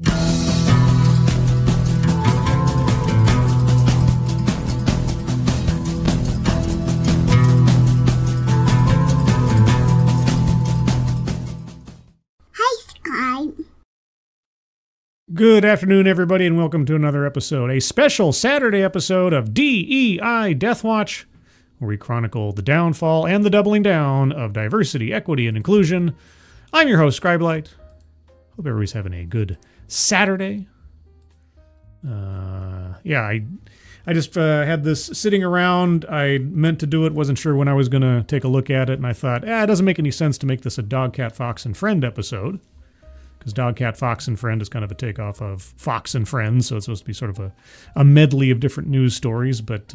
Good afternoon, everybody, and welcome to another episode, a special Saturday episode of D.E.I. Deathwatch, where we chronicle the downfall and the doubling down of diversity, equity, and inclusion. I'm your host, Scribelight. Hope everybody's having a good Saturday. I just had this sitting around. I meant to do it, wasn't sure when I was going to take a look at it, and I thought, it doesn't make any sense to make this a Dog, Cat, Fox, and Friend episode. Because Dog, Cat, Fox, and Friend is kind of a takeoff of Fox and Friends, so it's supposed to be sort of a medley of different news stories, but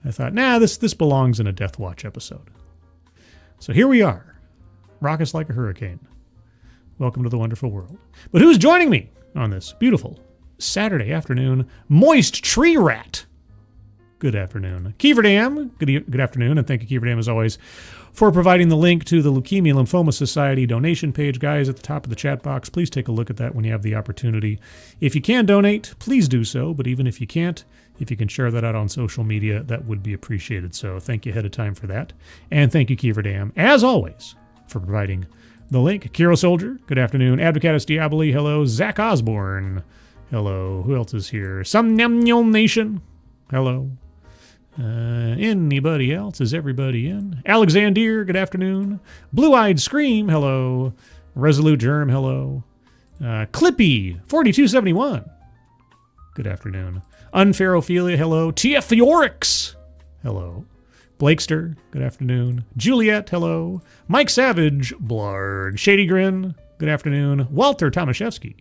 I thought, this belongs in a Deathwatch episode. So here we are. Rock us like a hurricane. Welcome to the wonderful world. But who's joining me on this beautiful Saturday afternoon? Moist Tree Rat. Good afternoon. Kiever Dam, good afternoon, and thank you, Kiever Dam, as always, for providing the link to the Leukemia Lymphoma Society donation page. Guys, at the top of the chat box, please take a look at that when you have the opportunity. If you can donate, please do so, but even if you can't, if you can share that out on social media, that would be appreciated. So thank you ahead of time for that. And thank you, Kiever Dam, as always, for providing the link. Kiro Soldier, good afternoon. Advocatus Diaboli, hello. Zach Osborne, hello. Who else is here? Somnamnul Nation, hello. Anybody else? Is everybody in? Alexander, good afternoon. Blue-Eyed Scream, hello. Resolute Germ, hello. Clippy, 4271, good afternoon. Unfair Ophelia, hello. TF Fiorix, hello. Blakester, good afternoon. Juliet, hello. Mike Savage, Blarg. Shady Grin, good afternoon. Walter Tomaszewski,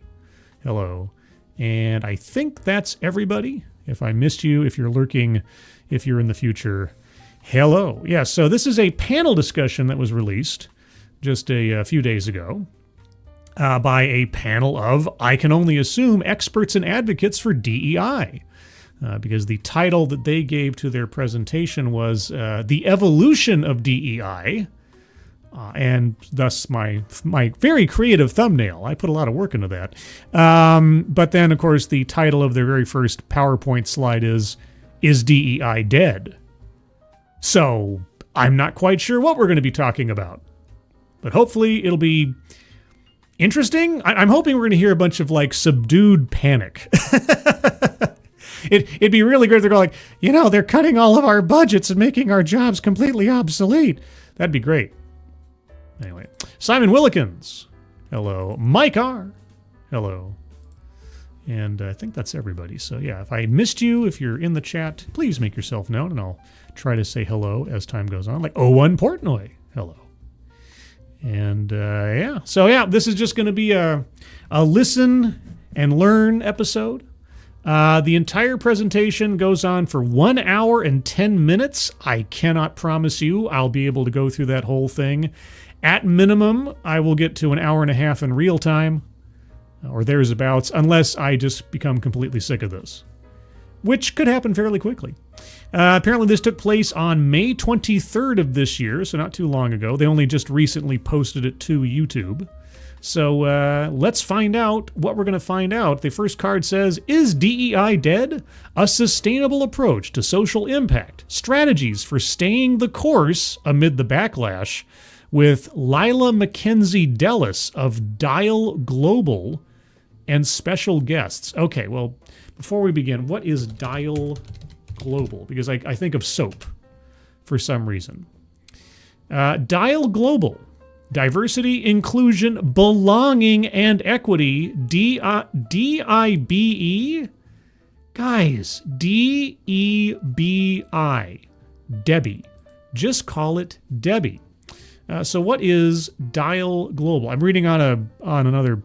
hello. And I think that's everybody. If I missed you, if you're lurking, if you're in the future, hello. Yeah, so this is a panel discussion that was released just a few days ago by a panel of, I can only assume, experts and advocates for DEI. Because the title that they gave to their presentation was The Evolution of DEI, and thus my very creative thumbnail. I put a lot of work into that. But then, of course, the title of their very first PowerPoint slide is DEI dead? So I'm not quite sure what we're going to be talking about. But hopefully it'll be interesting. I'm hoping we're going to hear a bunch of, subdued panic. It'd be really great if they're going they're cutting all of our budgets and making our jobs completely obsolete. That'd be great. Anyway, Simon Willikins, hello. Mike R, hello. And I think that's everybody. So yeah, if I missed you, if you're in the chat, please make yourself known, and I'll try to say hello as time goes on. Like O1 Portnoy, hello. And this is just going to be a listen and learn episode. The entire presentation goes on for 1 hour and 10 minutes. I cannot promise you I'll be able to go through that whole thing. At minimum, I will get to an hour and a half in real time, or thereabouts, unless I just become completely sick of this, which could happen fairly quickly. Apparently this took place on May 23rd of this year, so not too long ago. They only just recently posted it to YouTube. So let's find out what we're going to find out. The first card says, is DEI dead? A sustainable approach to social impact. Strategies for staying the course amid the backlash, with Lila Mackenzie Dellis of Dial Global and special guests. Okay, well, before we begin, what is Dial Global? Because I think of soap for some reason. Dial Global. Diversity, inclusion, belonging, and equity. D-I-B-E? Guys, D-E-B-I. Debbie. Just call it Debbie. So what is Dial Global? I'm reading on another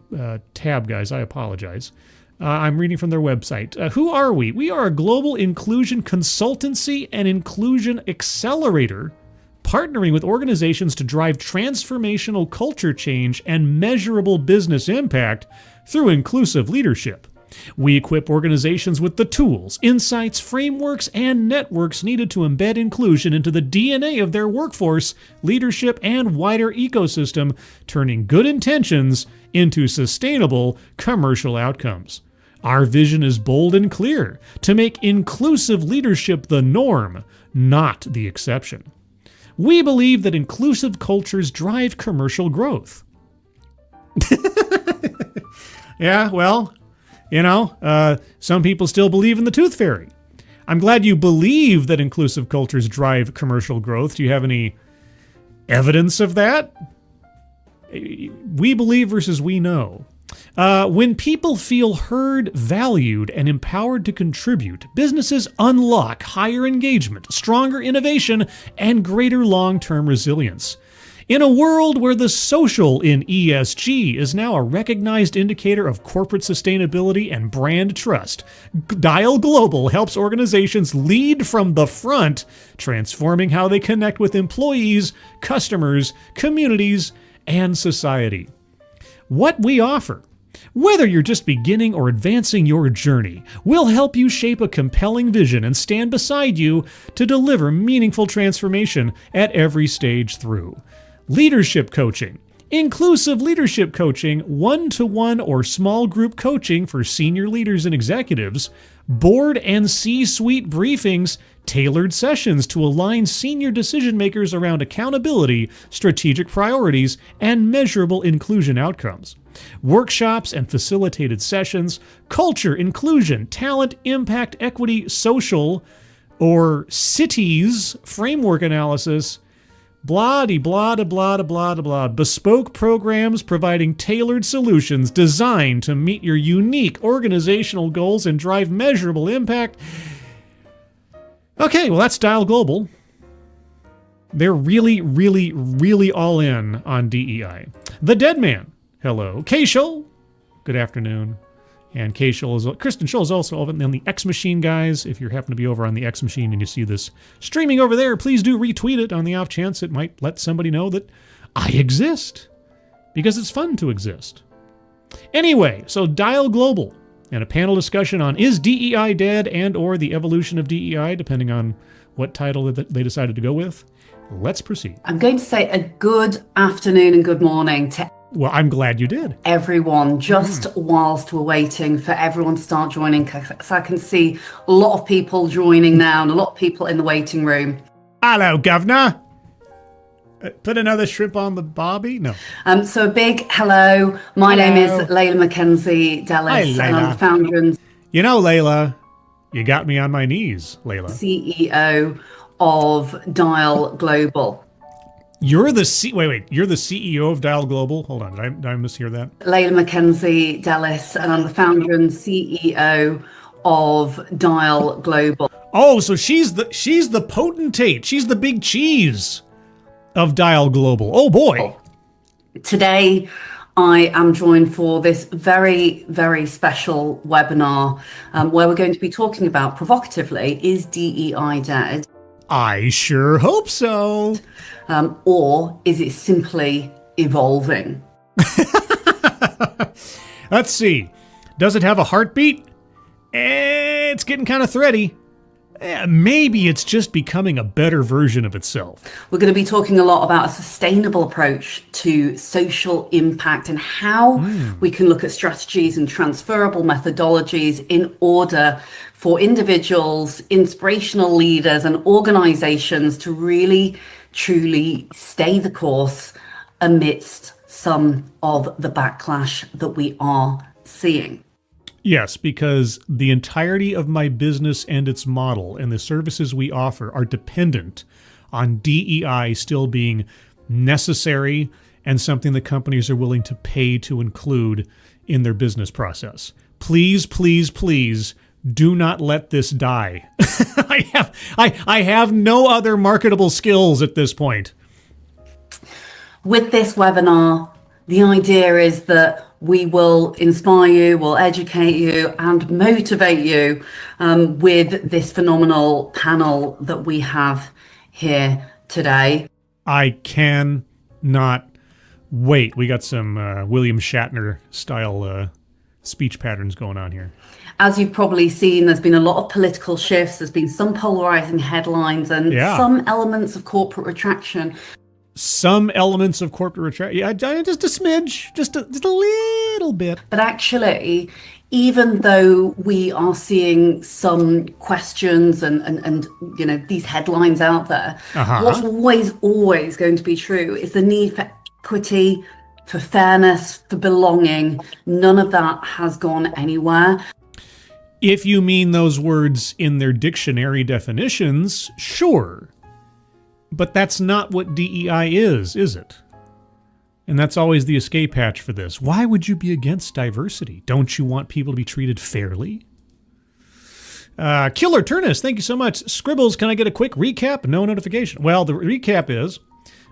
tab, guys. I apologize. I'm reading from their website. Who are we? We are a global inclusion consultancy and inclusion accelerator, partnering with organizations to drive transformational culture change and measurable business impact through inclusive leadership. We equip organizations with the tools, insights, frameworks, and networks needed to embed inclusion into the DNA of their workforce, leadership, and wider ecosystem, turning good intentions into sustainable commercial outcomes. Our vision is bold and clear: to make inclusive leadership the norm, not the exception. We believe that inclusive cultures drive commercial growth. Yeah, well, some people still believe in the tooth fairy. I'm glad you believe that inclusive cultures drive commercial growth. Do you have any evidence of that? We believe versus we know. When people feel heard, valued, and empowered to contribute, businesses unlock higher engagement, stronger innovation, and greater long-term resilience. In a world where the social in ESG is now a recognized indicator of corporate sustainability and brand trust, Dial Global helps organizations lead from the front, transforming how they connect with employees, customers, communities, and society. What we offer, whether you're just beginning or advancing your journey, will help you shape a compelling vision and stand beside you to deliver meaningful transformation at every stage through. Leadership coaching, inclusive leadership coaching, one-to-one or small group coaching for senior leaders and executives, board and C-suite briefings, tailored sessions to align senior decision makers around accountability, strategic priorities, and measurable inclusion outcomes. Workshops and facilitated sessions, culture, inclusion, talent, impact, equity, social, or cities framework analysis, blah de blah de blah de blah de blah. Bespoke programs providing tailored solutions designed to meet your unique organizational goals and drive measurable impact. Okay, well, that's Dial Global. They're really, really, really all in on DEI. The Dead Man, hello. K-Show, good afternoon. And Kristen Scholl is also over on the X Machine, guys. If you happen to be over on the X Machine and you see this streaming over there, please do retweet it on the off chance it might let somebody know that I exist. Because it's fun to exist. Anyway, so Dial Global and a panel discussion on is DEI dead and or the evolution of DEI, depending on what title that they decided to go with. Let's proceed. I'm going to say a good afternoon and good morning to Well, I'm glad you did. everyone, just whilst we're waiting for everyone to start joining. So I can see a lot of people joining now and a lot of people in the waiting room. Hello, Governor. Put another shrimp on the barbie? No. So a big hello. My Hello. name is Layla Mackenzie Dallas, Hi, and I'm Layla. the founder and You know, Layla, you got me on my knees, Layla. CEO of Dial Global. You're the you're the CEO of Dial Global? Hold on, did I mishear that? Layla Mackenzie Dallas, and I'm the founder and CEO of Dial Global. Oh, so she's the potentate. She's the big cheese of Dial Global. Oh boy. Today, I am joined for this very, very special webinar where we're going to be talking about, provocatively, is DEI dead? I sure hope so. Or is it simply evolving? Let's see. Does it have a heartbeat? It's getting kind of thready. Maybe it's just becoming a better version of itself. We're going to be talking a lot about a sustainable approach to social impact and how we can look at strategies and transferable methodologies in order for individuals, inspirational leaders, and organizations to really, truly stay the course amidst some of the backlash that we are seeing. Yes, because the entirety of my business and its model and the services we offer are dependent on DEI still being necessary and something that companies are willing to pay to include in their business process. Please, please, please do not let this die. I have no other marketable skills at this point. With this webinar, the idea is that we will inspire you, will educate you, and motivate you with this phenomenal panel that we have here today. I cannot wait. We got some William Shatner style speech patterns going on here. As you've probably seen, there's been a lot of political shifts. There's been some polarizing headlines and some elements of corporate retraction. some elements of corporate retract. Yeah, just a smidge, just a little bit. But actually, even though we are seeing some questions and these headlines out there, what's always going to be true is the need for equity, for fairness, for belonging. None of that has gone anywhere. If you mean those words in their dictionary definitions, sure. But that's not what DEI is it? And that's always the escape hatch for this. Why would you be against diversity? Don't you want people to be treated fairly? Killer Turnus, thank you so much. Scribbles, can I get a quick recap? No notification. Well, the recap is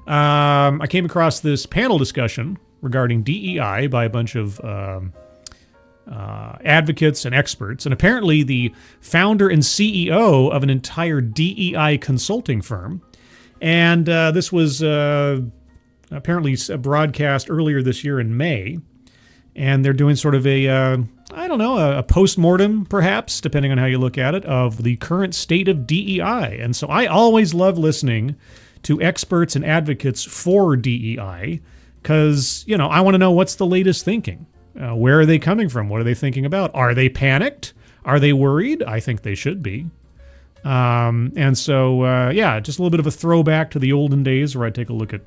I came across this panel discussion regarding DEI by a bunch of advocates and experts. And apparently the founder and CEO of an entire DEI consulting firm. And this was apparently a broadcast earlier this year in May. And they're doing sort of a post-mortem, perhaps, depending on how you look at it, of the current state of DEI. And so I always love listening to experts and advocates for DEI because, I want to know what's the latest thinking. Where are they coming from? What are they thinking about? Are they panicked? Are they worried? I think they should be. And so, just a little bit of a throwback to the olden days where I take a look at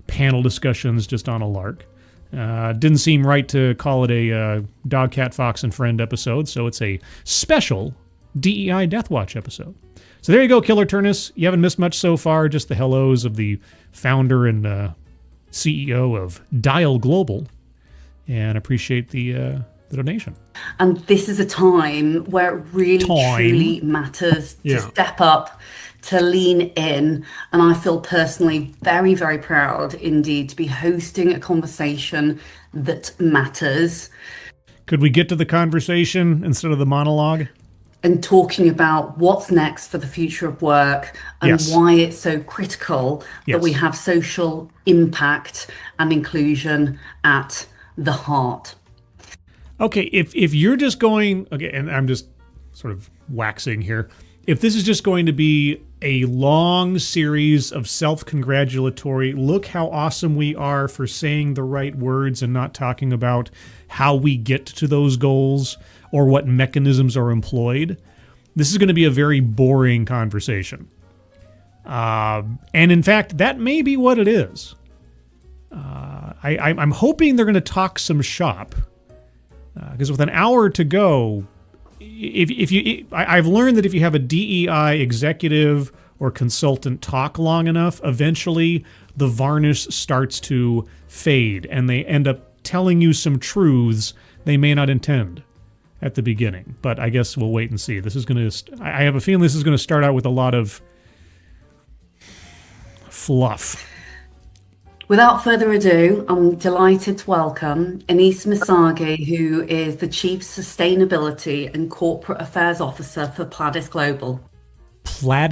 panel discussions just on a lark. Didn't seem right to call it a Dog, Cat, Fox, and Friend episode, so it's a special DEI Deathwatch episode. So there you go, Killer Turnus. You haven't missed much so far, just the hellos of the founder and CEO of Dial Global, and appreciate the donation. And this is a time where it really truly matters to step up, to lean in. And I feel personally very, very proud indeed to be hosting a conversation that matters. Could we get to the conversation instead of the monologue? And talking about what's next for the future of work and why it's so critical that we have social impact and inclusion at the heart. Okay, if you're just going, and I'm just sort of waxing here, if this is just going to be a long series of self-congratulatory, look how awesome we are for saying the right words and not talking about how we get to those goals or what mechanisms are employed, this is going to be a very boring conversation. And in fact, that may be what it is. I'm hoping they're going to talk some shop. Because with an hour to go, I've learned that if you have a DEI executive or consultant talk long enough, eventually the varnish starts to fade and they end up telling you some truths they may not intend at the beginning. But I guess we'll wait and see. This is going to, I have a feeling this is going to start out with a lot of fluff. Without further ado, I'm delighted to welcome Anis Misagi, who is the Chief Sustainability and Corporate Affairs Officer for Plattis Global. I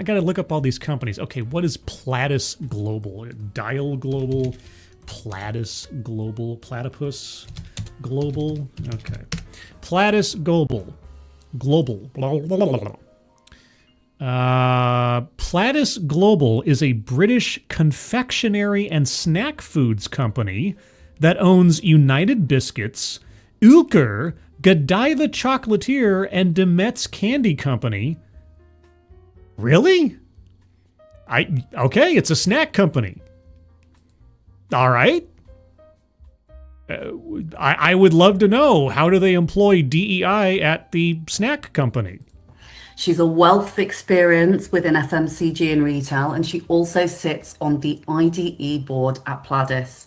got to look up all these companies. Okay, what is Plattis Global? Dial Global, Plattis Global, Platypus Global. Okay, Plattis Global. Blah, blah, blah, blah. Plattis Global is a British confectionery and snack foods company that owns United Biscuits, Ulker, Godiva Chocolatier, and Demet's Candy Company. Really? Okay, it's a snack company. All right. I would love to know, how do they employ DEI at the snack company? She's a wealth of experience within FMCG and retail, and she also sits on the IDE board at Plattis.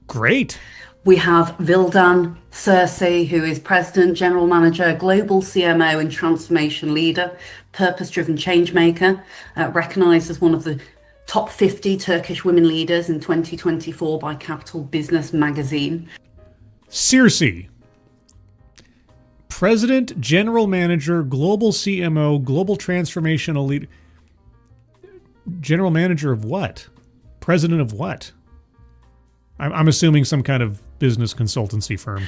Great. We have Vildan Cersei, who is President, General Manager, Global CMO and Transformation Leader, Purpose-Driven Changemaker, recognized as one of the top 50 Turkish women leaders in 2024 by Capital Business Magazine. Cersei. President, General Manager, Global CMO, Global Transformational Leader. General Manager of what? President of what? I'm assuming some kind of business consultancy firm.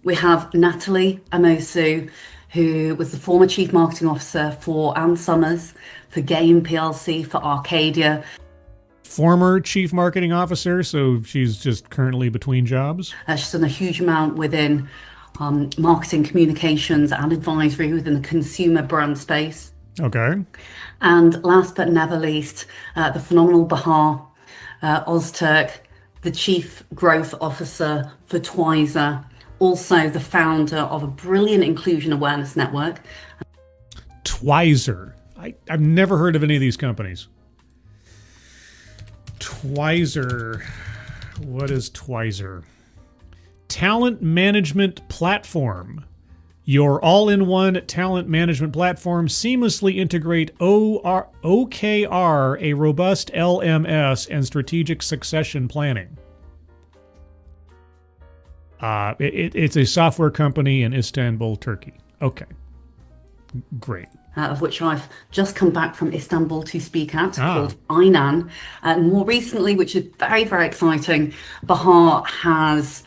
We have Natalie Amosu, who was the former Chief Marketing Officer for Ann Summers, for Game PLC, for Arcadia. Former Chief Marketing Officer, so she's just currently between jobs? She's done a huge amount within marketing, communications, and advisory within the consumer brand space. Okay. And last but never least, the phenomenal Bahar Ozturk, the Chief Growth Officer for Twizer, also the founder of a brilliant inclusion awareness network. Twizer. I've never heard of any of these companies. Twizer. What is Twizer? Talent management platform. Your all-in-one talent management platform seamlessly integrate OKR, a robust LMS, and strategic succession planning. It's a software company in Istanbul, Turkey. Okay. Great. Of which I've just come back from Istanbul to speak at, called INAN. And more recently, which is very, very exciting, Bahar has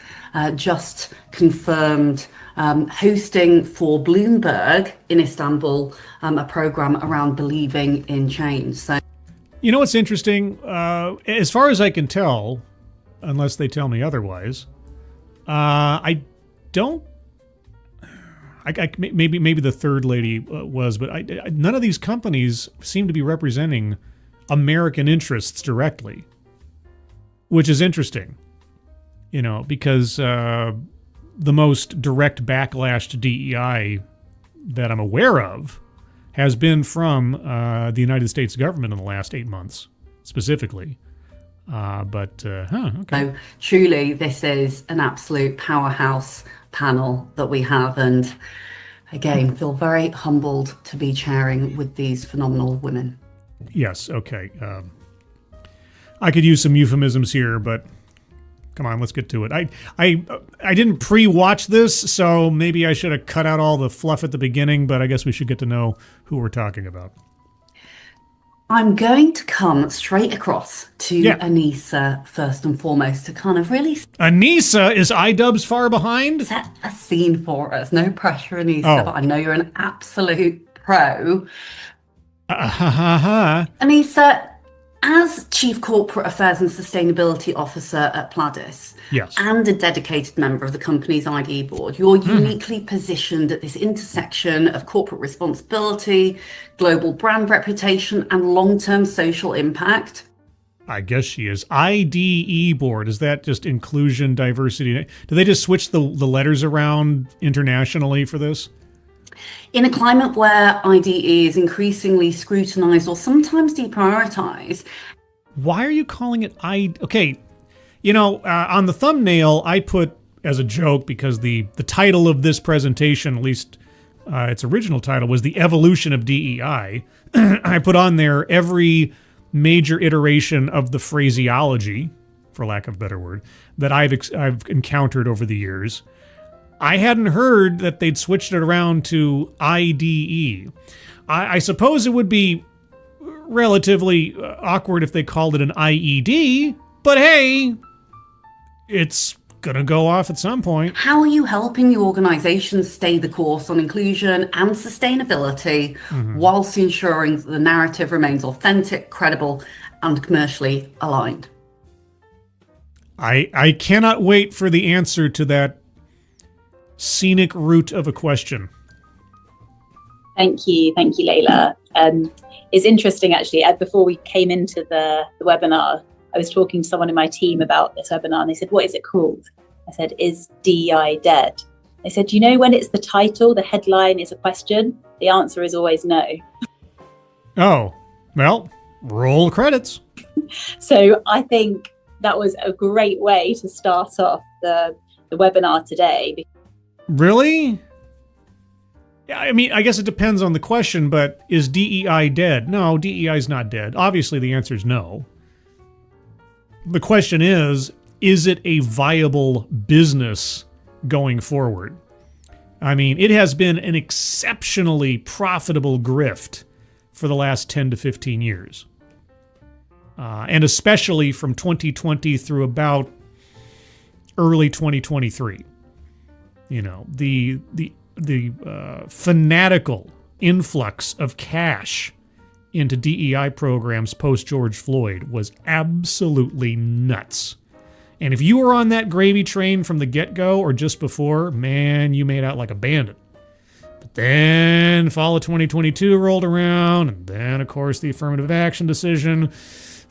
just confirmed hosting for Bloomberg in Istanbul a program around believing in change. So, you know what's interesting? As far as I can tell, unless they tell me otherwise, I don't. Maybe the third lady was, but none of these companies seem to be representing American interests directly, which is interesting. You know, because the most direct backlash to DEI that I'm aware of has been from the United States government in the last 8 months, specifically. Okay. So truly, this is an absolute powerhouse panel that we have, and again, feel very humbled to be chairing with these phenomenal women. Yes, okay. I could use some euphemisms here, but come on, let's get to it. I didn't pre-watch this, so maybe I should have cut out all the fluff at the beginning, but I guess we should get to know who we're talking about. I'm going to come straight across to Anissa first and foremost to kind of really... Anissa? Is iDubbbz far behind? Set a scene for us. No pressure, Anissa, but I know you're an absolute pro. Anissa, as Chief Corporate Affairs and Sustainability Officer at Pladis, and a dedicated member of the company's IDE board, you're uniquely positioned at this intersection of corporate responsibility, global brand reputation, and long-term social impact. I guess she is. IDE board, is that just inclusion, diversity? Do they just switch the letters around internationally for this? In a climate where IDE is increasingly scrutinized or sometimes deprioritized. Why are you calling it Okay, you know, on the thumbnail, I put as a joke, because the title of this presentation, at least its original title, was The Evolution of DEI. I put on there every major iteration of the phraseology, for lack of a better word, that I've encountered over the years. I hadn't heard that they'd switched it around to IDE. I suppose it would be relatively awkward if they called it an IED, but hey, it's gonna go off at some point. How are you helping the organization stay the course on inclusion and sustainability whilst ensuring that the narrative remains authentic, credible, and commercially aligned? I cannot wait for the answer to that scenic route of a question. Thank you, Layla. It's interesting, actually. Before we came into the webinar, I was talking to someone in my team about this webinar, and they said, "What is it called?" I said, "Is DEI dead?" They said, "You know, when it's the title, the headline is a question, the answer is always no." Oh, well, roll credits. So I think that was a great way to start off the webinar today. Really? I mean, I guess it depends on the question, but is DEI dead? No, DEI is not dead. Obviously, the answer is no. The question is it a viable business going forward? I mean, it has been an exceptionally profitable grift for the last 10 to 15 years. And especially from 2020 through about early 2023. You know, the fanatical influx of cash into DEI programs post George Floyd was absolutely nuts. And if you were on that gravy train from the get-go or just before, man, you made out like a bandit. But then fall of 2022 rolled around, and then, of course, the affirmative action decision.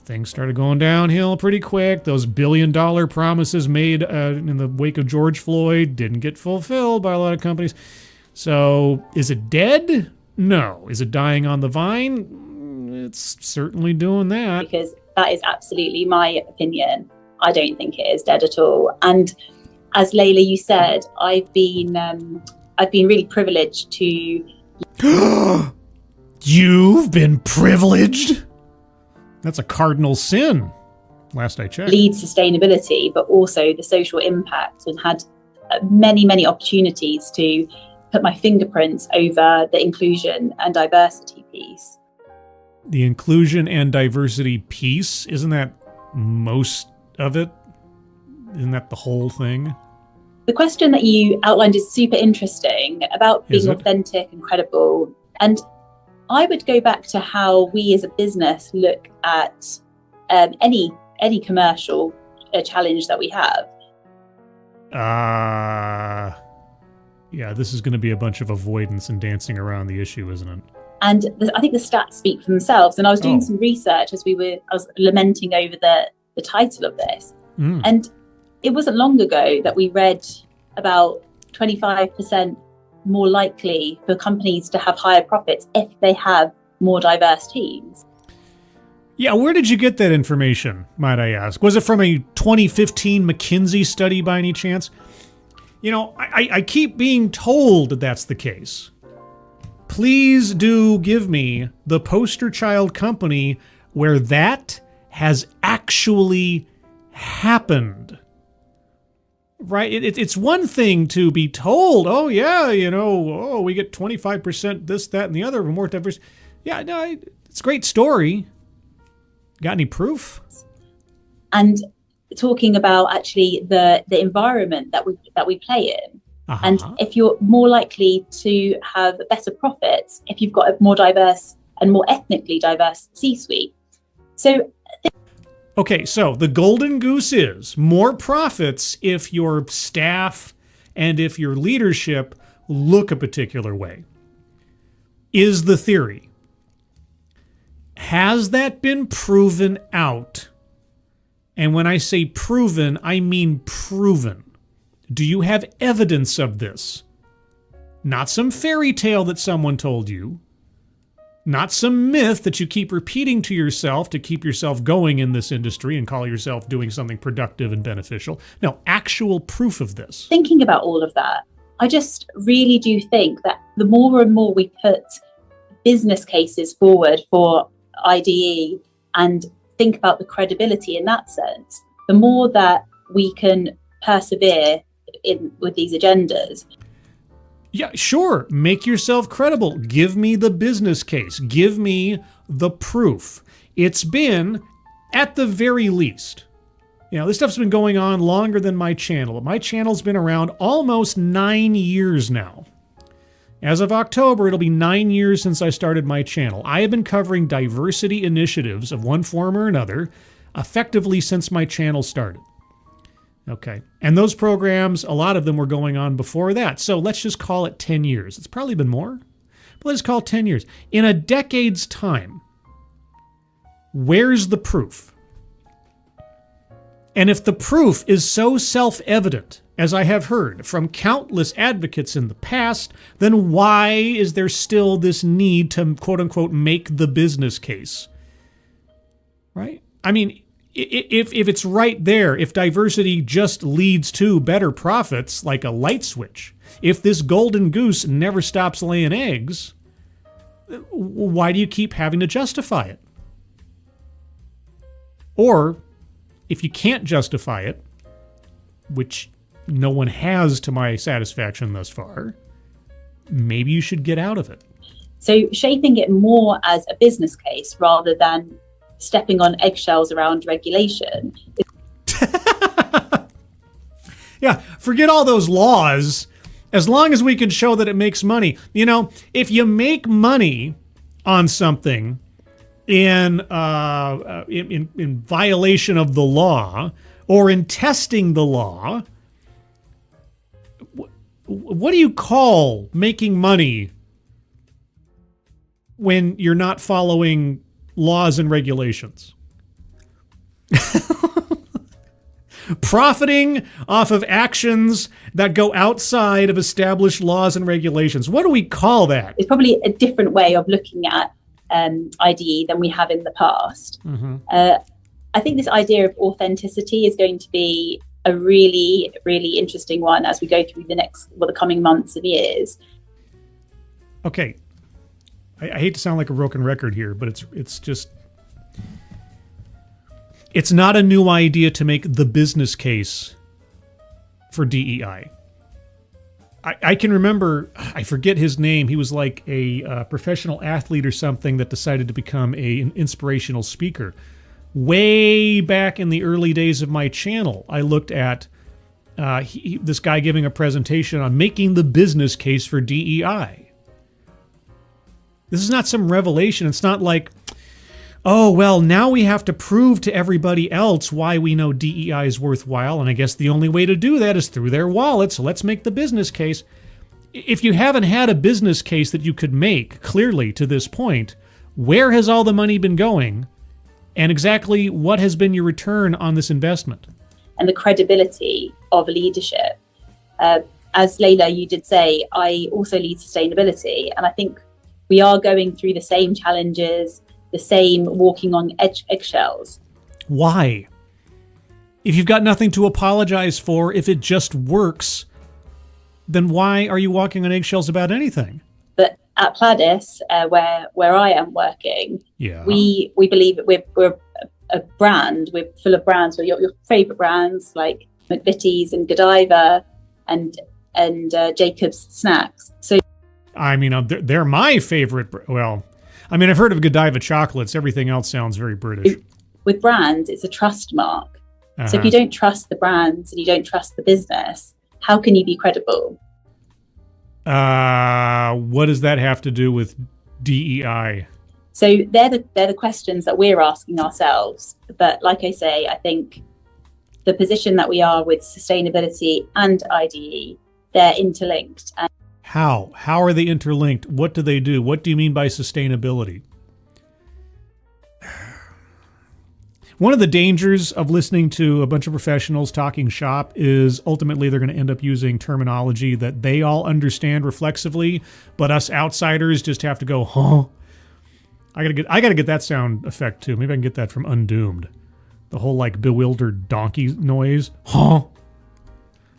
Things started going downhill pretty quick. Those billion-dollar promises made in the wake of George Floyd didn't get fulfilled by a lot of companies. So is it dead? No. Is it dying on the vine? It's certainly doing that. Because that is absolutely my opinion. I don't think it is dead at all. And as Layla, you said, I've been really privileged to... You've been privileged? That's a cardinal sin, last I checked. Lead sustainability, but also the social impact, and had many, many opportunities to put my fingerprints over the inclusion and diversity piece. The inclusion and diversity piece, isn't that most of it? Isn't that the whole thing? The question that you outlined is super interesting about being authentic and credible. And I would go back to how we as a business look at any commercial challenge that we have. Yeah, this is going to be a bunch of avoidance and dancing around the issue, isn't it? And I think the stats speak for themselves. And I was doing some research as I was lamenting over the title of this. And it wasn't long ago that we read about 25% more likely for companies to have higher profits if they have more diverse teams. Yeah, where did you get that information, might I ask? Was it from a 2015 McKinsey study by any chance? You know, I keep being told that that's the case. Please do give me the poster child company where that has actually happened. Right? It's one thing to be told, oh yeah, we get 25% this, that, and the other, more diverse. Yeah, no, it's a great story. Got any proof? And talking about actually the environment that we play in. And if you're more likely to have better profits if you've got a more diverse and more ethnically diverse C-suite. Okay, so the golden goose is more profits if your staff and if your leadership look a particular way, is the theory. Has that been proven out? And when I say proven, I mean proven. Do you have evidence of this? Not some fairy tale that someone told you. Not some myth that you keep repeating to yourself to keep yourself going in this industry and call yourself doing something productive and beneficial. No, actual proof of this. Thinking about all of that, I just really do think that the more and more we put business cases forward for IDE and think about the credibility in that sense, the more that we can persevere with these agendas. Yeah, sure. Make yourself credible. Give me the business case. Give me the proof. It's been, at the very least, this stuff's been going on longer than my channel. My channel's been around almost 9 years now. As of October, it'll be 9 years since I started my channel. I have been covering diversity initiatives of one form or another effectively since my channel started. Okay. And those programs, a lot of them were going on before that. So let's just call it 10 years. It's probably been more, but let's call it 10 years. In a decade's time, where's the proof? And if the proof is so self-evident, as I have heard from countless advocates in the past, then why is there still this need to, quote unquote, make the business case? Right? I mean, if it's right there, if diversity just leads to better profits like a light switch, if this golden goose never stops laying eggs, why do you keep having to justify it? Or if you can't justify it, which no one has to my satisfaction thus far, maybe you should get out of it. So shaping it more as a business case rather than stepping on eggshells around regulation. Yeah, forget all those laws As long as we can show that it makes money. You know, if you make money on something in violation of the law or in testing the law, what do you call making money when you're not following laws and regulations? Profiting off of actions that go outside of established laws and regulations. What do we call that? It's probably a different way of looking at IDE than we have in the past. I think this idea of authenticity is going to be a really, really interesting one as we go through the coming months and years. Okay. I hate to sound like a broken record here, but it's not a new idea to make the business case for DEI. I can remember, I forget his name. He was like a professional athlete or something that decided to become an inspirational speaker. Way back in the early days of my channel, I looked at this guy giving a presentation on making the business case for DEI. This is not some revelation. It's not like, oh, well, now we have to prove to everybody else why we know DEI is worthwhile, and I guess the only way to do that is through their wallet, so let's make the business case. If you haven't had a business case that you could make clearly to this point, where has all the money been going, and exactly what has been your return on this investment? And the credibility of leadership. As Layla, you did say, I also lead sustainability, and I think we are going through the same challenges, the same walking on eggshells. Why? If you've got nothing to apologize for, if it just works, then why are you walking on eggshells about anything? But at Panelist, where I am working, yeah, we believe that we're a brand. We're full of brands. We're your favourite brands like McVitie's and Godiva and Jacob's Snacks. So, I mean, they're my favorite. Well, I mean, I've heard of Godiva chocolates. Everything else sounds very British. With brands, it's a trust mark. So if you don't trust the brands and you don't trust the business, how can you be credible? What does that have to do with DEI? So they're the questions that we're asking ourselves. But like I say, I think the position that we are with sustainability and IDE, they're interlinked. And How are they interlinked? What do they do? What do you mean by sustainability? One of the dangers of listening to a bunch of professionals talking shop is ultimately they're going to end up using terminology that they all understand reflexively, but us outsiders just have to go, huh? I gotta get that sound effect too. Maybe I can get that from Undoomed. The whole like bewildered donkey noise, huh?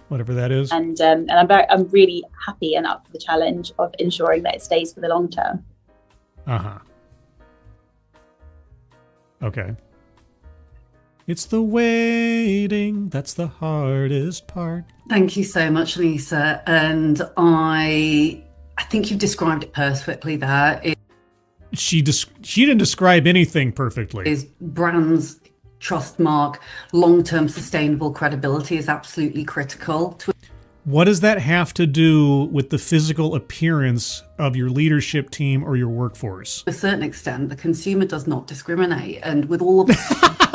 Whatever that is. And I'm really happy and up for the challenge of ensuring that it stays for the long term. Okay. It's the waiting that's the hardest part. Thank you so much, Lisa. And I think you've described it perfectly there. She didn't describe anything perfectly. Is brands trust mark, long-term sustainable credibility is absolutely critical. What does that have to do with the physical appearance of your leadership team or your workforce? To a certain extent, the consumer does not discriminate. And with all of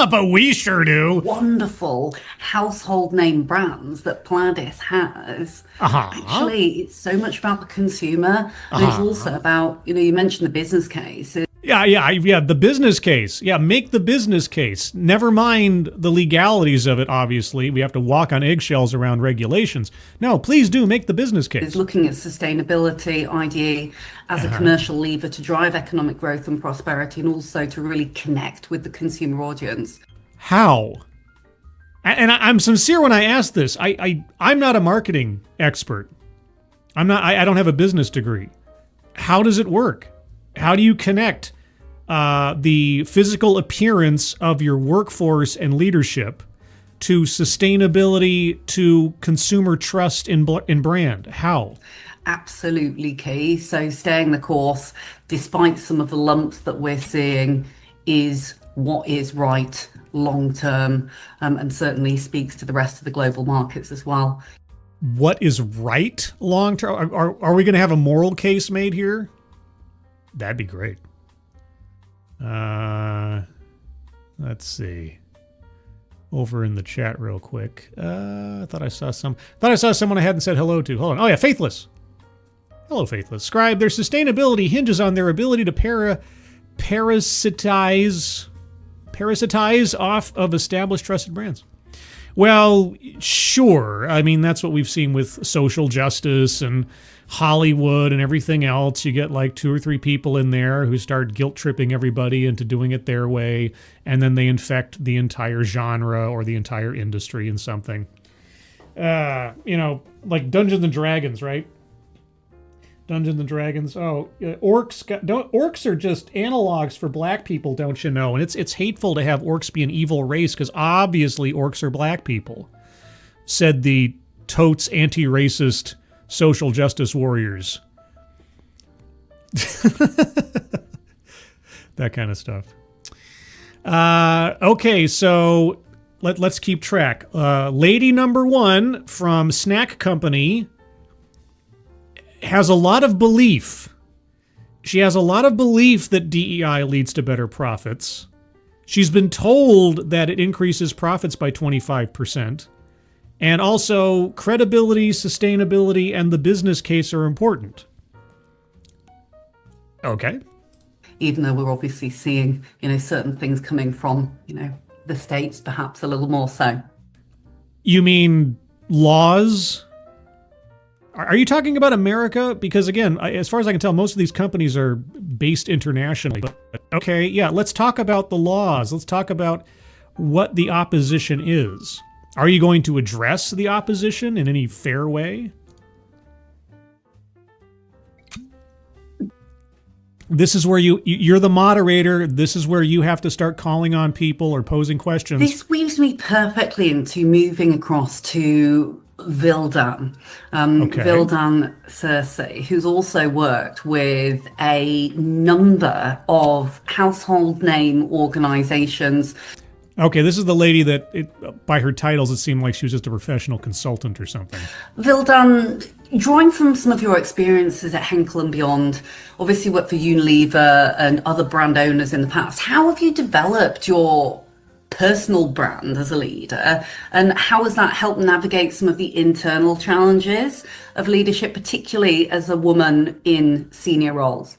but we sure do. Wonderful household name brands that Panelist has, actually, it's so much about the consumer. And it's also about, you mentioned the business case. Yeah, the business case. Yeah, make the business case. Never mind the legalities of it, obviously. We have to walk on eggshells around regulations. No, please do make the business case. Is looking at sustainability, IDE, as a commercial lever to drive economic growth and prosperity, and also to really connect with the consumer audience. How? And I'm sincere when I ask this. I'm not a marketing expert. I don't have a business degree. How does it work? How do you connect the physical appearance of your workforce and leadership to sustainability, to consumer trust in brand? How? Absolutely key. So staying the course, despite some of the lumps that we're seeing, is what is right long term, and certainly speaks to the rest of the global markets as well. what is right long term? Are we going to have a moral case made here? That'd be great. Let's see. Over in the chat real quick. I thought I saw someone I hadn't said hello to. Hold on. Oh yeah, Faithless. Hello, Faithless. Scribe, their sustainability hinges on their ability to parasitize off of established trusted brands. Well, sure. I mean, that's what we've seen with social justice and Hollywood and everything else. You get like 2 or 3 people in there who start guilt tripping everybody into doing it their way, and then they infect the entire genre or the entire industry in something. Like Dungeons and Dragons, right? Dungeons and Dragons. Oh, orcs are just analogs for black people, don't you know? And it's hateful to have orcs be an evil race because obviously orcs are black people, said the totes anti-racist social justice warriors. That kind of stuff. Okay, so let's keep track. Lady number 1 from Snack Company has a lot of belief. She has a lot of belief that DEI leads to better profits. She's been told that it increases profits by 25%. And also, credibility, sustainability, and the business case are important. Okay. Even though we're obviously seeing, certain things coming from, the States, perhaps a little more so. You mean laws? Are you talking about America? Because again, as far as I can tell, most of these companies are based internationally. But okay, yeah, let's talk about the laws. Let's talk about what the opposition is. Are you going to address the opposition in any fair way? This is where you're the moderator. This is where you have to start calling on people or posing questions. This weaves me perfectly into moving across to Vildan. Vildan Cersei, who's also worked with a number of household name organizations. Okay, this is the lady that, by her titles, it seemed like she was just a professional consultant or something. Vildan, drawing from some of your experiences at Henkel and Beyond, obviously worked for Unilever and other brand owners in the past. How have you developed your personal brand as a leader, and how has that helped navigate some of the internal challenges of leadership, particularly as a woman in senior roles?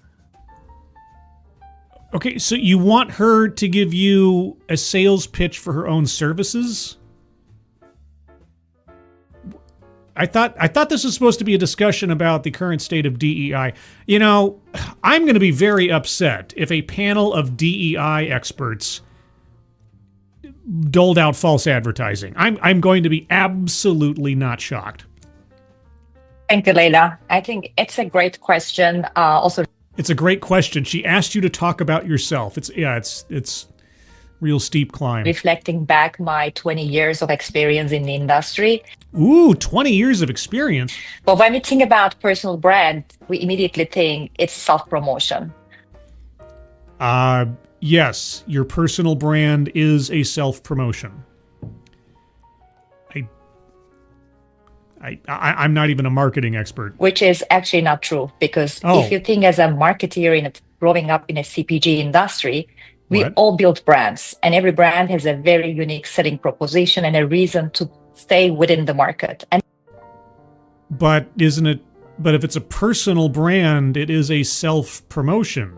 Okay, so you want her to give you a sales pitch for her own services? I thought this was supposed to be a discussion about the current state of DEI. I'm going to be very upset if a panel of DEI experts doled out false advertising. I'm going to be absolutely not shocked. Thank you, Leila. I think it's a great question. It's a great question. She asked you to talk about yourself. It's real steep climb. Reflecting back my 20 years of experience in the industry. Ooh, 20 years of experience. But when we think about personal brand, we immediately think it's self-promotion. Yes, your personal brand is a self-promotion. I'm not even a marketing expert. Which is actually not true, because if you think as a marketeer growing up in a CPG industry, we all build brands, and every brand has a very unique selling proposition and a reason to stay within the market. But if it's a personal brand, it is a self-promotion.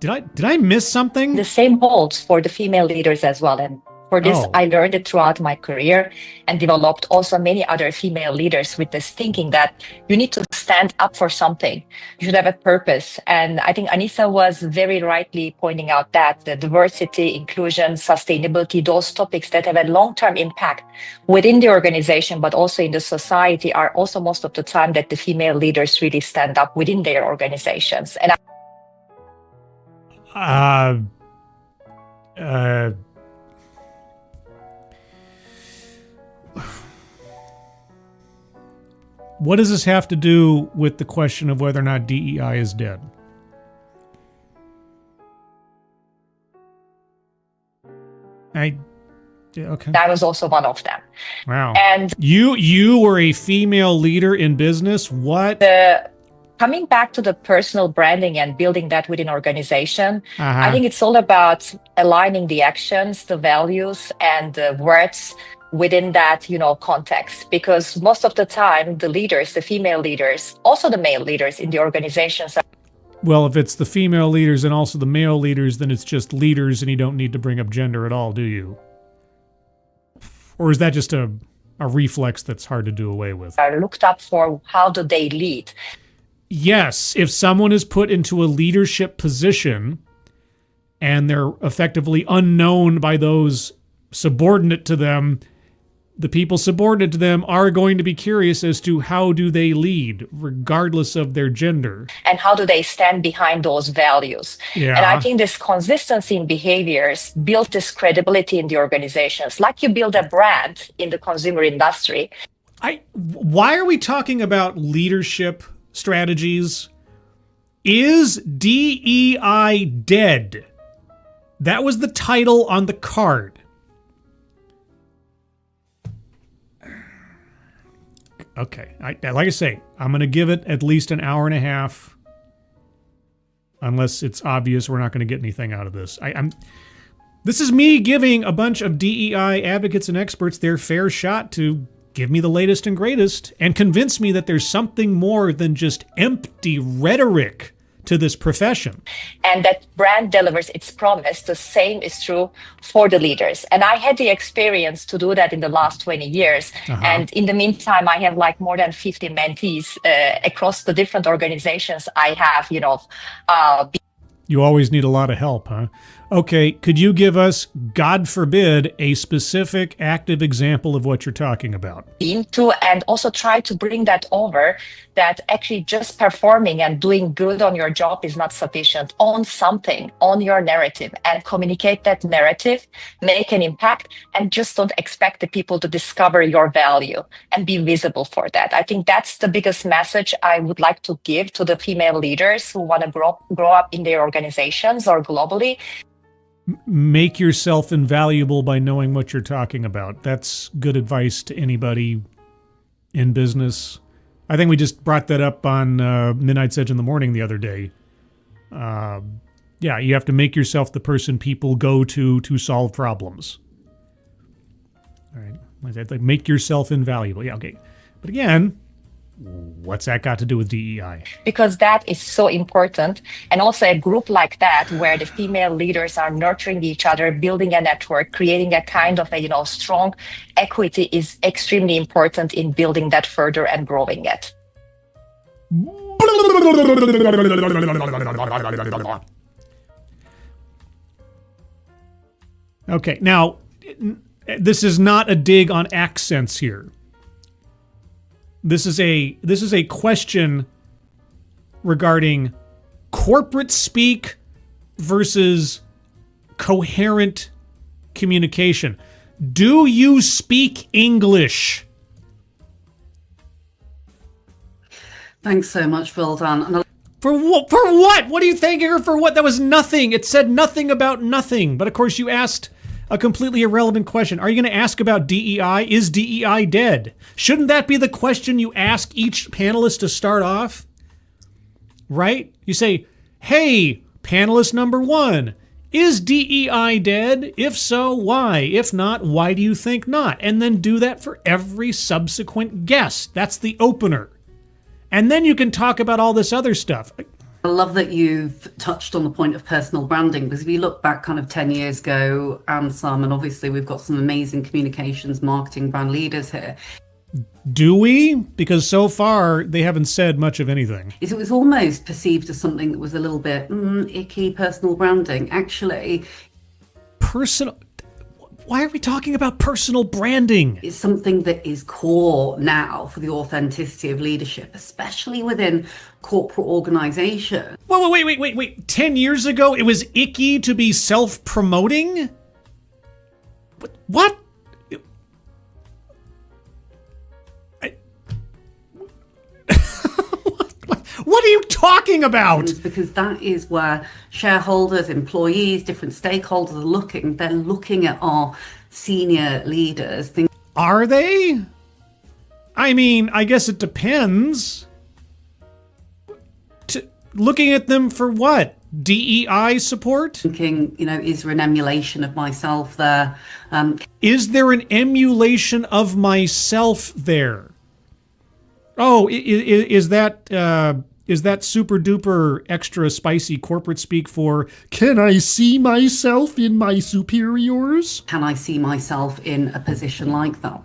Did I miss something? The same holds for the female leaders as well. And for this, I learned it throughout my career and developed also many other female leaders with this thinking that you need to stand up for something. You should have a purpose. And I think Anissa was very rightly pointing out that the diversity, inclusion, sustainability, those topics that have a long-term impact within the organization, but also in the society, are also most of the time that the female leaders really stand up within their organizations. And what does this have to do with the question of whether or not DEI is dead? Okay. That was also one of them. Wow. And you were a female leader in business. What? Coming back to the personal branding and building that within organization, Uh-huh. I think it's all about aligning the actions, the values, and the words within that, context. Because most of the time, the leaders, the female leaders, also the male leaders in the organizations. Well, if it's the female leaders and also the male leaders, then it's just leaders, and you don't need to bring up gender at all, do you? Or is that just a reflex that's hard to do away with? Are looked up for how do they lead. Yes, if someone is put into a leadership position and they're effectively unknown by those subordinate to them, the people subordinate to them are going to be curious as to how do they lead, regardless of their gender. And how do they stand behind those values? Yeah. And I think this consistency in behaviors build this credibility in the organizations. Like you build a brand in the consumer industry. Why are we talking about leadership strategies? Is DEI dead? That was the title on the card. Okay, like I say, I'm going to give it at least an hour and a half. Unless it's obvious we're not going to get anything out of this. This is me giving a bunch of DEI advocates and experts their fair shot to give me the latest and greatest and convince me that there's something more than just empty rhetoric to this profession. And that brand delivers its promise. The same is true for the leaders. And I had the experience to do that in the last 20 years. Uh-huh. And in the meantime, I have like more than 50 mentees across the different organizations I have, You always need a lot of help, huh? Okay, could you give us, God forbid, a specific active example of what you're talking about? into, and also try to bring that over, that actually just performing and doing good on your job is not sufficient. Own something, own your narrative, and communicate that narrative, make an impact, and just don't expect the people to discover your value and be visible for that. I think that's the biggest message I would like to give to the female leaders who want to grow up in their organizations or globally. Make yourself invaluable by knowing what you're talking about. That's good advice to anybody in business. I think we just brought that up on Midnight's Edge in the Morning the other day. Yeah, you have to make yourself the person people go to solve problems. All right, like make yourself invaluable. Yeah, okay. But again, what's that got to do with DEI? Because that is so important. And also a group like that, where the female leaders are nurturing each other, building a network, creating a kind of a strong equity is extremely important in building that further and growing it. Okay, now, this is not a dig on accents here. This is a question regarding corporate speak versus coherent communication. Do you speak English? Thanks so much, Vildan. For what? For what? What are you thanking her for? What? That was nothing. It said nothing about nothing. But of course, you asked a completely irrelevant question. Are you going to ask about DEI? Is DEI dead? Shouldn't that be the question you ask each panelist to start off? Right? You say, hey, panelist number one, is DEI dead? If so, why? If not, why do you think not? And then do that for every subsequent guest. That's the opener. And then you can talk about all this other stuff. I love that you've touched on the point of personal branding, because if you look back kind of 10 years ago and some, and obviously we've got some amazing communications, marketing, brand leaders here. Do we? Because so far they haven't said much of anything. It was almost perceived as something that was a little bit icky, personal branding. Actually, why are we talking about personal branding? It's something that is core now for the authenticity of leadership, especially within corporate organization. Wait. 10 years ago, it was icky to be self-promoting? What? What are you talking about? Because that is where shareholders, employees, different stakeholders are looking. They're looking at our senior leaders. Are they? I mean, I guess it depends. Looking at them for what? DEI support? Thinking, is there an emulation of myself there? Is there an emulation of myself there? Oh, is that super duper extra spicy corporate speak for, can I see myself in my superiors? Can I see myself in a position like that?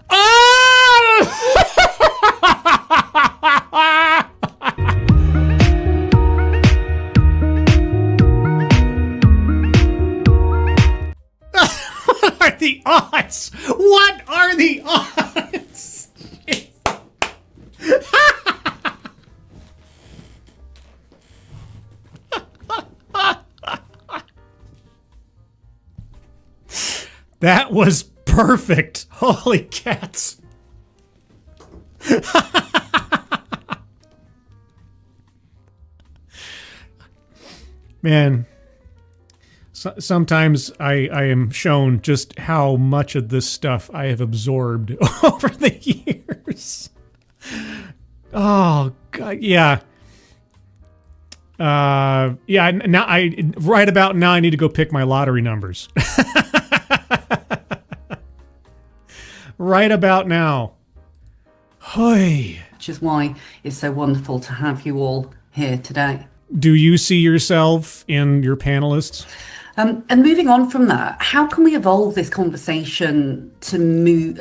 What are the odds? What are the odds? That was perfect. Holy cats. Man, sometimes I am shown just how much of this stuff I have absorbed over the years. Oh, God, yeah. Yeah, now right about now I need to go pick my lottery numbers. Right about now. Hoy. Which is why it's so wonderful to have you all here today. Do you see yourself in your panelists? And moving on from that, how can we evolve this conversation to move?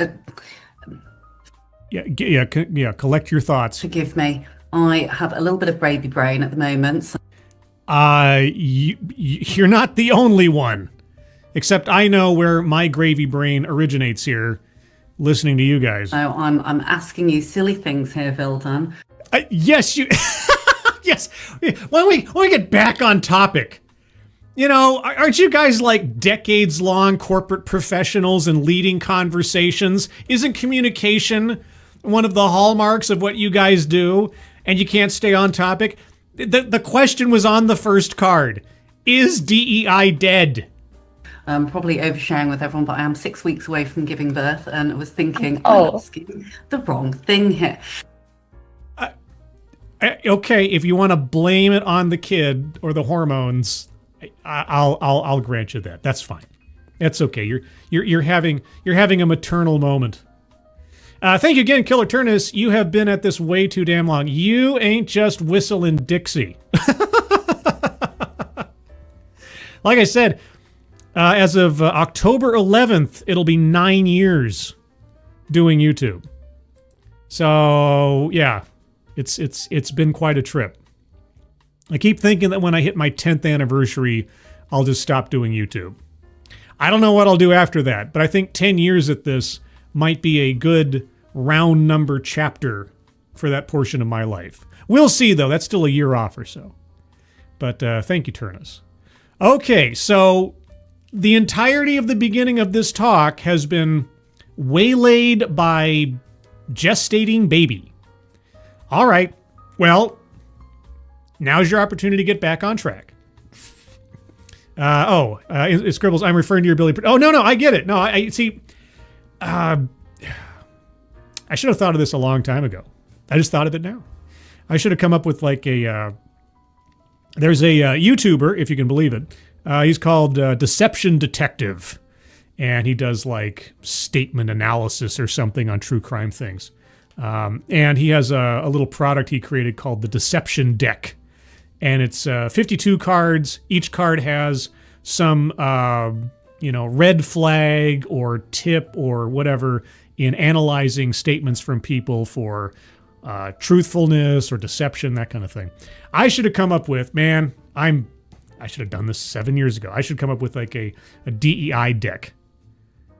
Yeah. Collect your thoughts. Forgive me, I have a little bit of baby brain at the moment. So you're not the only one, except I know where my gravy brain originates here. Listening to you guys. So I'm asking you silly things here, Vildan. Yes, you. Yes. When we get back on topic, aren't you guys like decades-long corporate professionals and leading conversations? Isn't communication one of the hallmarks of what you guys do? And you can't stay on topic. The question was on the first card: is DEI dead? I'm probably oversharing with everyone, but I am 6 weeks away from giving birth, and I was thinking, I'm asking the wrong thing here. Okay, if you want to blame it on the kid or the hormones, I'll grant you that. That's fine. That's okay. You're having a maternal moment. Thank you again, Killer Turnus. You have been at this way too damn long. You ain't just whistling Dixie. Like I said, as of October 11th, it'll be 9 years doing YouTube. So yeah, it's been quite a trip. I keep thinking that when I hit my 10th anniversary, I'll just stop doing YouTube. I don't know what I'll do after that, but I think 10 years at this might be a good round number chapter for that portion of my life. We'll see, though. That's still a year off or so. But thank you, Turnus. Okay, so the entirety of the beginning of this talk has been waylaid by gestating baby. All right, well, now's your opportunity to get back on track. Scribbles, I'm referring to your ability. Oh, no, I get it. No, I see. I should have thought of this a long time ago. I just thought of it now. I should have come up with like a, there's a YouTuber, if you can believe it. He's called Deception Detective, and he does like statement analysis or something on true crime things. And he has a little product he created called the Deception Deck. And it's 52 cards. Each card has some, red flag or tip or whatever in analyzing statements from people for truthfulness or deception, that kind of thing. I should have come up with, I should have done this 7 years ago. I should come up with like a DEI deck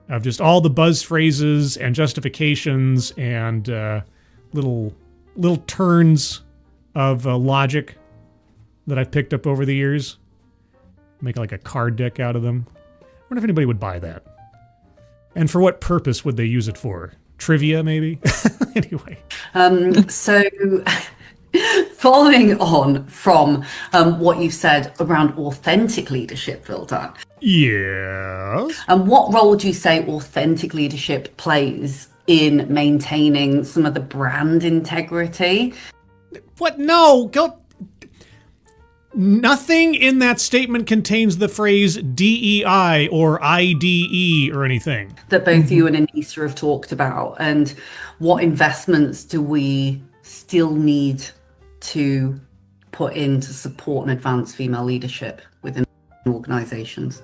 of just all the buzz phrases and justifications and little turns of logic that I've picked up over the years. Make like a card deck out of them. I wonder if anybody would buy that. And for what purpose would they use it for? Trivia, maybe? Anyway. So following on from what you said around authentic leadership, Vildan. Yes. And what role do you say authentic leadership plays in maintaining some of the brand integrity? What? No. Go. Nothing in that statement contains the phrase DEI or IDE or anything. That both you and Anissa have talked about. And what investments do we still need to put in to support and advance female leadership within organizations?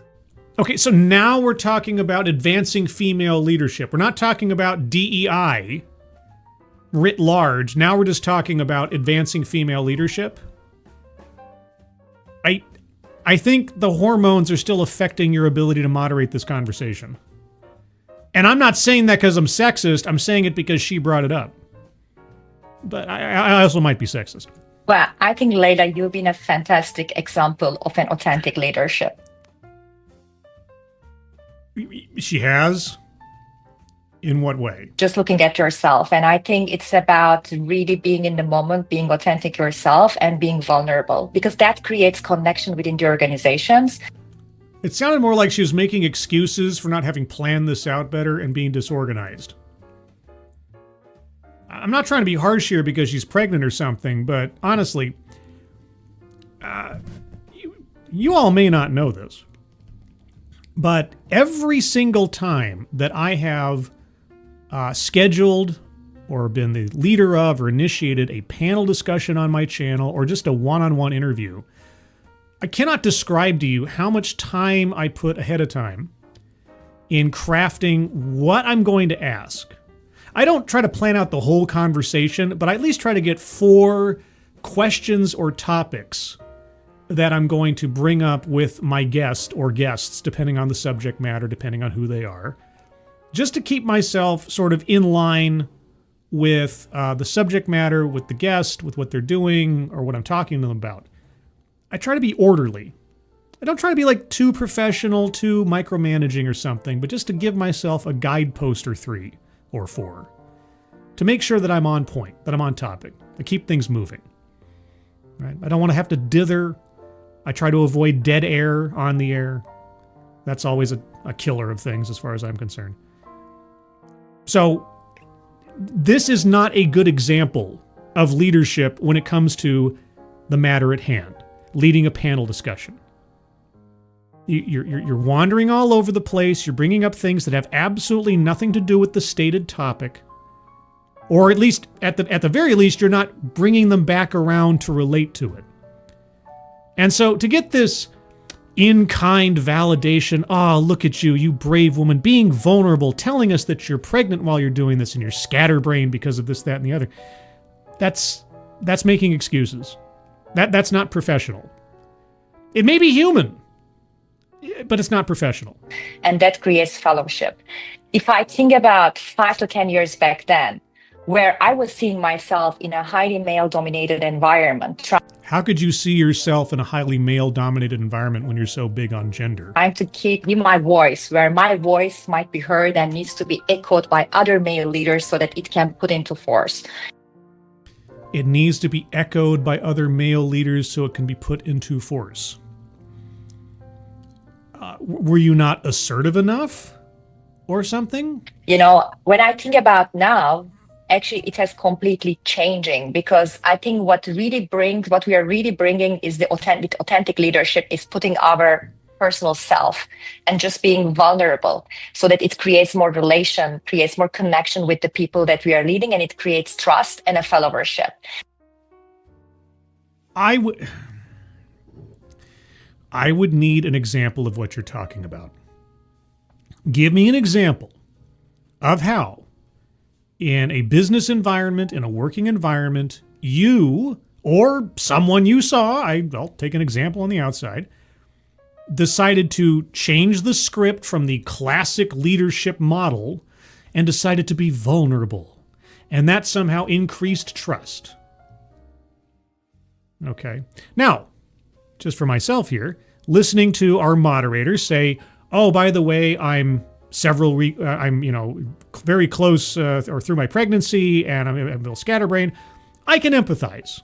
Okay, so now we're talking about advancing female leadership. We're not talking about DEI writ large. Now we're just talking about advancing female leadership. I think the hormones are still affecting your ability to moderate this conversation. And I'm not saying that because I'm sexist. I'm saying it because she brought it up. But I also might be sexist. Well, I think, Leila, you've been a fantastic example of an authentic leadership. She has? In what way? Just looking at yourself. And I think it's about really being in the moment, being authentic yourself, and being vulnerable, because that creates connection within the organizations. It sounded more like she was making excuses for not having planned this out better and being disorganized. I'm not trying to be harsh here because she's pregnant or something, but honestly, you all may not know this, but every single time that I have scheduled or been the leader of or initiated a panel discussion on my channel or just a one-on-one interview, I cannot describe to you how much time I put ahead of time in crafting what I'm going to ask. I don't try to plan out the whole conversation, but I at least try to get 4 questions or topics that I'm going to bring up with my guest or guests, depending on the subject matter, depending on who they are, just to keep myself sort of in line with the subject matter, with the guest, with what they're doing, or what I'm talking to them about. I try to be orderly. I don't try to be like too professional, too micromanaging or something, but just to give myself a guidepost or 3 or 4 to make sure that I'm on point, that I'm on topic, to keep things moving. Right? I don't want to have to dither. I try to avoid dead air on the air. That's always a killer of things as far as I'm concerned. So this is not a good example of leadership when it comes to the matter at hand, leading a panel discussion. You're wandering all over the place. You're bringing up things that have absolutely nothing to do with the stated topic. Or at least, at the very least, you're not bringing them back around to relate to it. And so to get this in-kind validation, look at you, you brave woman, being vulnerable, telling us that you're pregnant while you're doing this and you're scatterbrained because of this, that, and the other, that's making excuses. That's not professional. It may be human, but it's not professional. And that creates fellowship. If I think about 5 to 10 years back then, where I was seeing myself in a highly male-dominated environment. How could you see yourself in a highly male-dominated environment when you're so big on gender? Trying to keep my voice, where my voice might be heard and needs to be echoed by other male leaders so that it can put into force. It needs to be echoed by other male leaders so it can be put into force. Were you not assertive enough or something? You know, when I think about now, actually it has completely changing, because I think what we are really bringing is the authentic leadership is putting our personal self and just being vulnerable so that it creates more relation, creates more connection with the people that we are leading, and it creates trust and a followership. I would need an example of what you're talking about. Give me an example of how, in a business environment, in a working environment, you or someone you saw, I'll take an example on the outside, decided to change the script from the classic leadership model and decided to be vulnerable. And that somehow increased trust. Okay. Now, just for myself here, listening to our moderators say, oh, by the way, I'm very close or through my pregnancy and I'm a little scatterbrained, I can empathize.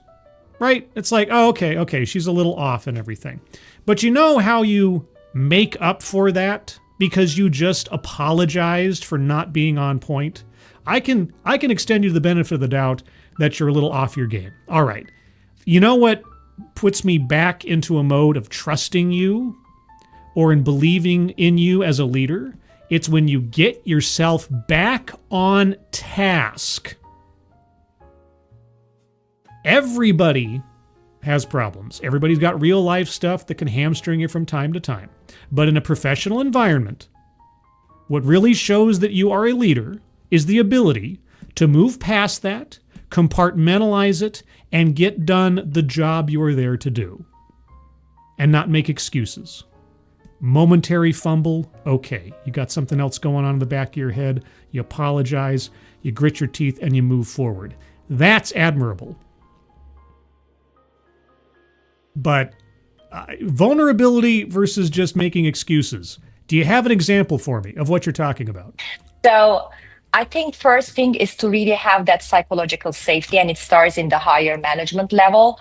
right? It's like, oh, okay, she's a little off and everything. But you know how you make up for that? Because you just apologized for not being on point? I can extend you the benefit of the doubt that you're a little off your game. All right. You know what puts me back into a mode of trusting you or in believing in you as a leader? It's when you get yourself back on task. Everybody has problems. Everybody's got real life stuff that can hamstring you from time to time. But in a professional environment, what really shows that you are a leader is the ability to move past that, compartmentalize it, and get done the job you are there to do. And not make excuses. Momentary fumble, okay. You got something else going on in the back of your head. You apologize, you grit your teeth, and you move forward. That's admirable. But vulnerability versus just making excuses. Do you have an example for me of what you're talking about? So I think first thing is to really have that psychological safety, and it starts in the higher management level.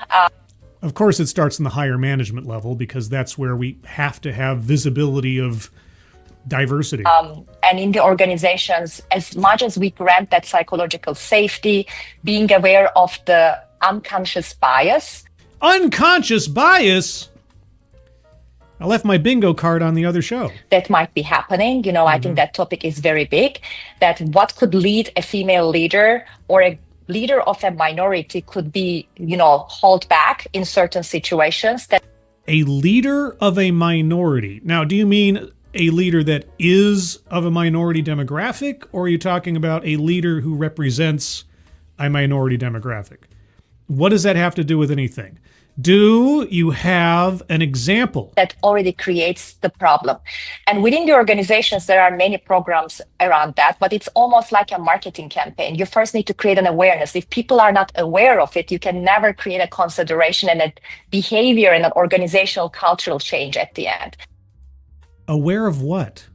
Of course, it starts in the higher management level because that's where we have to have visibility of diversity. And in the organizations, as much as we grant that psychological safety, being aware of the unconscious bias. Unconscious bias? I left my bingo card on the other show. That might be happening. You know, I think that topic is very big, that what could lead a female leader or a leader of a minority could be, hold back in certain situations. That a leader of a minority. Now, do you mean a leader that is of a minority demographic, or are you talking about a leader who represents a minority demographic? What does that have to do with anything? Do you have an example? That already creates the problem. And within the organizations, there are many programs around that, but it's almost like a marketing campaign. You first need to create an awareness. If people are not aware of it, you can never create a consideration and a behavior and an organizational cultural change at the end. Aware of what?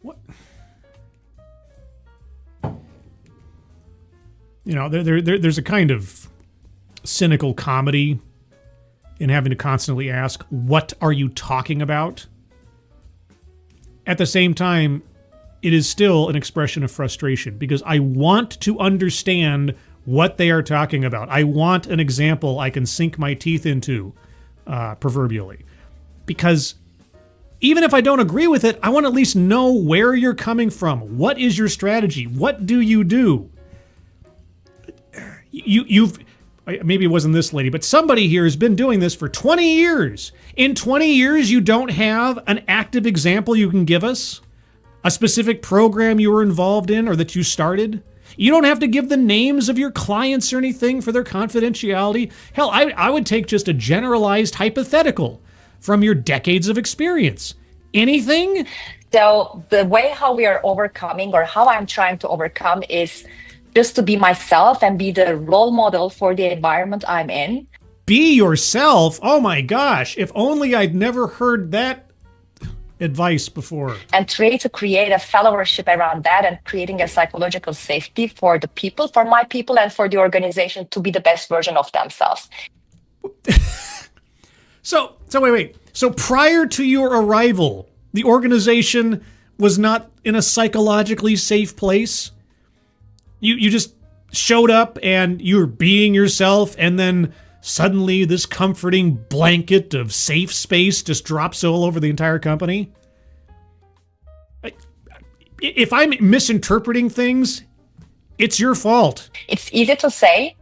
What? There's a kind of cynical comedy in having to constantly ask, what are you talking about? At the same time, it is still an expression of frustration because I want to understand what they are talking about. I want an example I can sink my teeth into, proverbially. Because even if I don't agree with it, I want to at least know where you're coming from. What is your strategy? What do you do? You've maybe it wasn't this lady, but somebody here has been doing this for 20 years. In 20 years, you don't have an active example you can give us? A specific program you were involved in or that you started? You don't have to give the names of your clients or anything for their confidentiality. Hell, I would take just a generalized hypothetical from your decades of experience. Anything? So the way how we are overcoming, or how I'm trying to overcome, is just to be myself and be the role model for the environment I'm in. Be yourself? Oh my gosh, if only I'd never heard that advice before. And try to create a fellowship around that and creating a psychological safety for the people, for my people, and for the organization to be the best version of themselves. So wait. So prior to your arrival, the organization was not in a psychologically safe place? You just showed up and you were being yourself, and then suddenly this comforting blanket of safe space just drops all over the entire company? If I'm misinterpreting things, it's your fault. It's easy to say,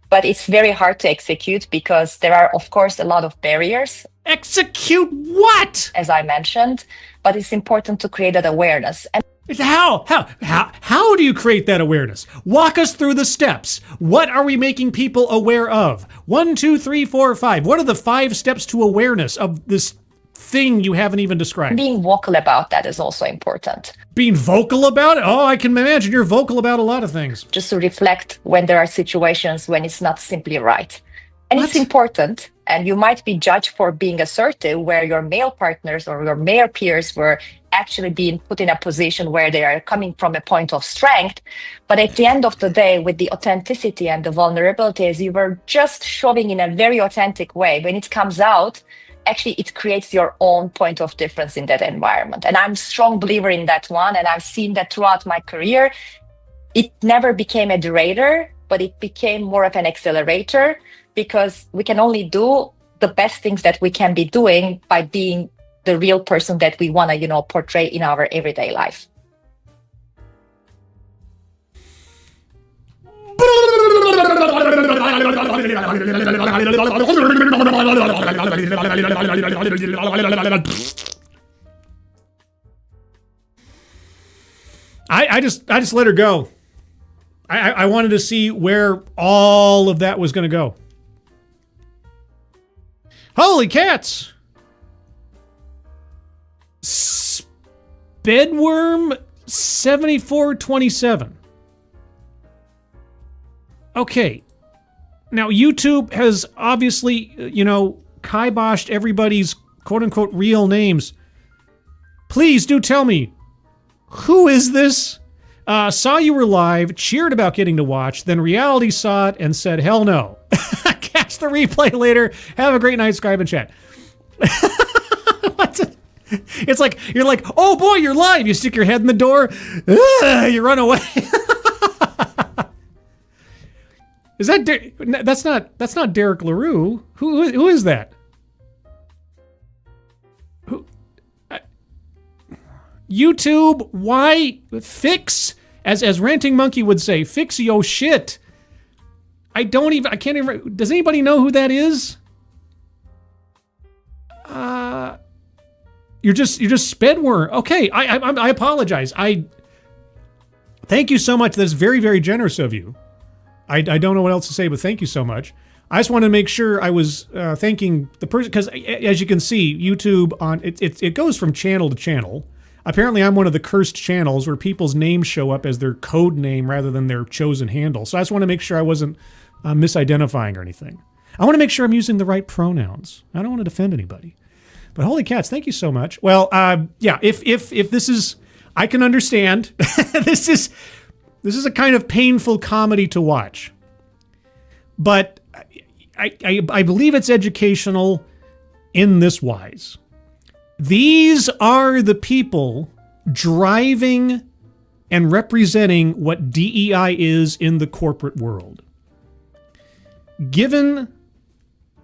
but it's very hard to execute because there are, of course, a lot of barriers. Execute what? As I mentioned, but it's important to create that awareness. And How do you create that awareness? Walk us through the steps. What are we making people aware of? 1, 2, 3, 4, 5. What are the 5 steps to awareness of this thing you haven't even described? Being vocal about that is also important. Being vocal about it? Oh, I can imagine you're vocal about a lot of things. Just to reflect when there are situations when it's not simply right. And It's important. And you might be judged for being assertive, where your male partners or your male peers were actually being put in a position where they are coming from a point of strength. But at the end of the day, with the authenticity and the vulnerabilities, you were just showing in a very authentic way. When it comes out, actually, it creates your own point of difference in that environment. And I'm a strong believer in that one. And I've seen that throughout my career. It never became a derailleur, but it became more of an accelerator, because we can only do the best things that we can be doing by being the real person that we want to, portray in our everyday life. I just let her go. I wanted to see where all of that was going to go. Holy cats! Bedworm 7427. Okay. Now, YouTube has obviously, kiboshed everybody's quote-unquote real names. Please do tell me, who is this? Saw you were live, cheered about getting to watch, then reality saw it and said, hell no. Catch the replay later. Have a great night, Skype and chat. It's like, you're like, oh boy, you're live. You stick your head in the door. You run away. Is that, that's not Derek LaRue. Who is that? YouTube, why fix, as Ranting Monkey would say, fix yo shit. I can't even, does anybody know who that is? You're just Spedworm. Okay, I apologize. Thank you so much. That's very, very generous of you. I don't know what else to say, but thank you so much. I just wanted to make sure I was thanking the person, because as you can see, YouTube it goes from channel to channel. Apparently, I'm one of the cursed channels where people's names show up as their code name rather than their chosen handle. So I just want to make sure I wasn't misidentifying or anything. I want to make sure I'm using the right pronouns. I don't want to defend anybody. But holy cats, thank you so much. Well, yeah, if this is, I can understand. This is a kind of painful comedy to watch. But I believe it's educational in this wise. These are the people driving and representing what DEI is in the corporate world. Given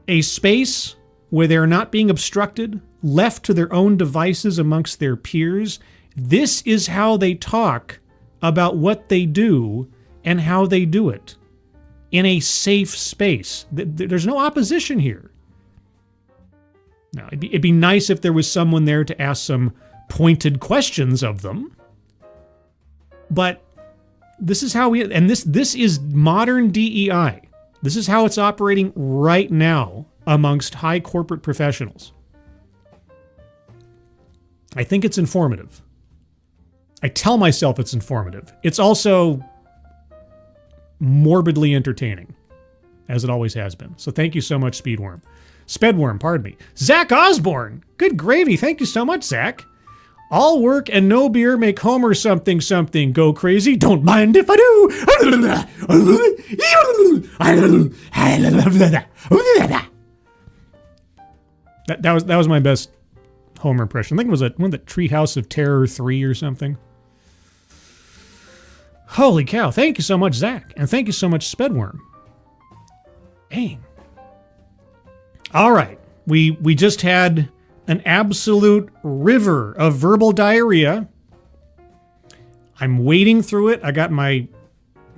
a space where they're not being obstructed, left to their own devices amongst their peers, this is how they talk about what they do and how they do it in a safe space. There's no opposition here. Now, it'd be nice if there was someone there to ask some pointed questions of them. But this is how this is modern DEI. This is how it's operating right now amongst high corporate professionals. I think it's informative. I tell myself it's informative. It's also morbidly entertaining, as it always has been. So thank you so much, Spedworm, pardon me. Zach Osborne, good gravy. Thank you so much, Zach. All work and no beer make Homer something go crazy. Don't mind if I do. That was my best Homer impression. I think it was one of the Treehouse of Terror 3 or something. Holy cow. Thank you so much, Zach. And thank you so much, Spedworm. Dang. All right. We just had an absolute river of verbal diarrhea. I'm wading through it. I got my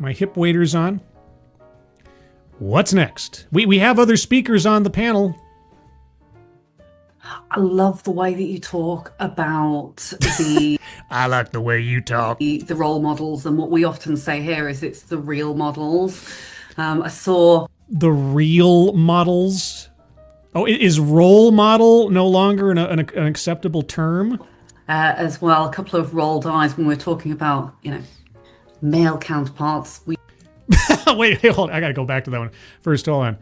hip waders on. What's next? We have other speakers on the panel. I love the way that you talk about the I like the way you talk. The role models, and what we often say here is it's the real models. I saw the real models. Oh, is role model no longer an acceptable term? As well, a couple of rolled eyes when we're talking about, male counterparts. Wait, hold on. I gotta go back to that one first. Hold on.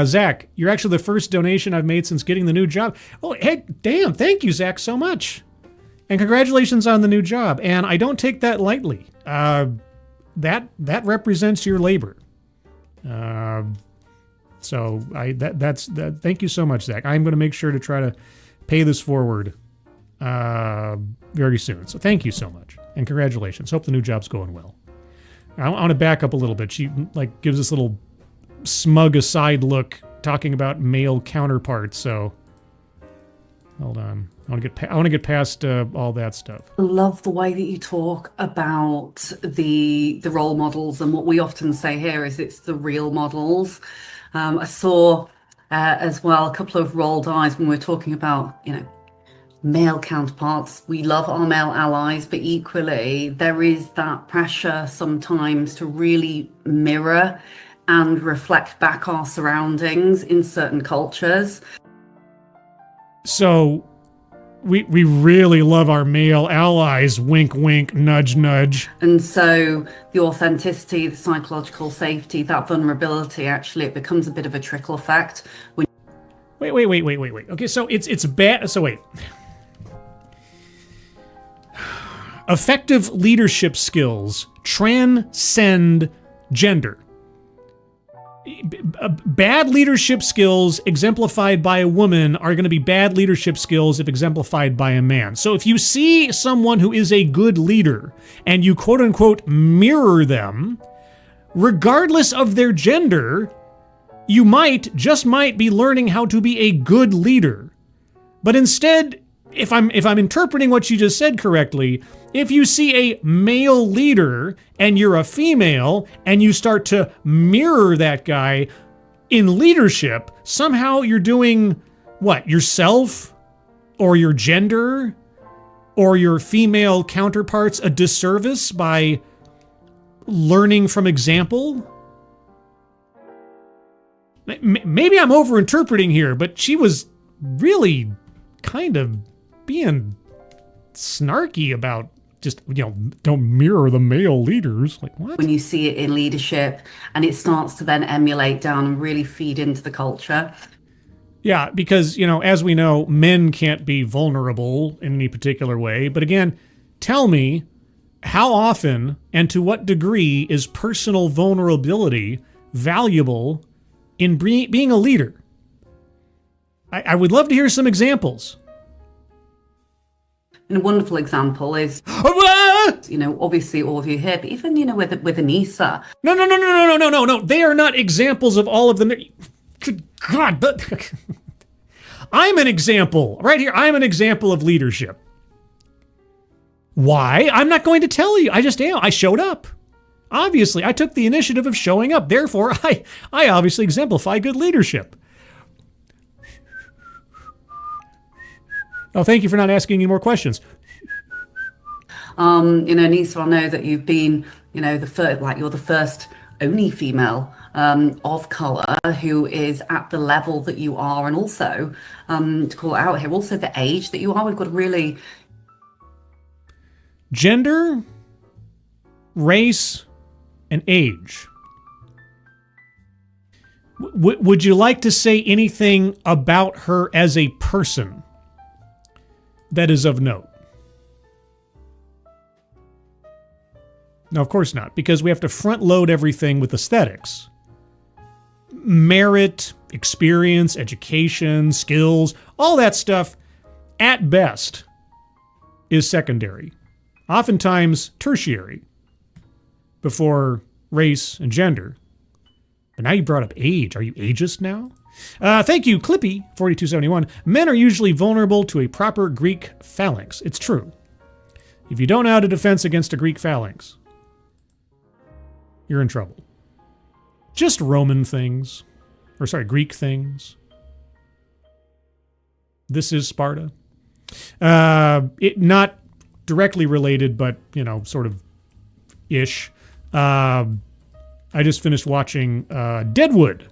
Zach, you're actually the first donation I've made since getting the new job. Oh, hey, damn. Thank you, Zach, so much. And congratulations on the new job. And I don't take that lightly. That represents your labor. Thank you so much, Zach. I'm going to make sure to try to pay this forward very soon. So thank you so much. And congratulations. Hope the new job's going well. I want to back up a little bit. She gives this little smug aside look talking about male counterparts. So hold on. I want to get past all that stuff. I love the way that you talk about the role models, and what we often say here is it's the real models. I saw as well a couple of rolled eyes when we're talking about, male counterparts. We love our male allies, but equally there is that pressure sometimes to really mirror and reflect back our surroundings in certain cultures. So we really love our male allies, wink, wink, nudge, nudge. And so the authenticity, the psychological safety, that vulnerability, actually, it becomes a bit of a trickle effect. Wait. Okay, so it's bad. So wait. Effective leadership skills transcend gender. Bad leadership skills exemplified by a woman are going to be bad leadership skills if exemplified by a man. So if you see someone who is a good leader and you quote unquote mirror them, regardless of their gender, you might be learning how to be a good leader. But instead, if I'm interpreting what you just said correctly, if you see a male leader and you're a female and you start to mirror that guy in leadership, somehow you're doing what? Yourself or your gender or your female counterparts a disservice by learning from example? Maybe I'm overinterpreting here, but she was really kind of being snarky about just, don't mirror the male leaders. Like, what? When you see it in leadership and it starts to then emulate down and really feed into the culture. Yeah, because, as we know, men can't be vulnerable in any particular way. But again, tell me, how often and to what degree is personal vulnerability valuable in being a leader? I would love to hear some examples. And a wonderful example is, obviously all of you here, but even, with Anissa. No. They are not examples of all of them. Good God. I'm an example. Right here, I'm an example of leadership. Why? I'm not going to tell you. I just am. I showed up. Obviously, I took the initiative of showing up. Therefore, I obviously exemplify good leadership. Oh, thank you for not asking any more questions. Anissa, I know that you've been, you're the first only female of color who is at the level that you are, and also to call it out here, also the age that you are. We've got really gender, race, and age. Would you like to say anything about her as a person that is of note? No, of course not, because we have to front load everything with aesthetics. Merit, experience, education, skills, all that stuff, at best, is secondary. Oftentimes tertiary, before race and gender. But now you brought up age. Are you ageist now? Thank you, Clippy4271. Men are usually vulnerable to a proper Greek phalanx. It's true. If you don't know how to defense against a Greek phalanx, you're in trouble. Just Roman things. Greek things. This is Sparta. Not directly related, but, sort of ish. I just finished watching Deadwood.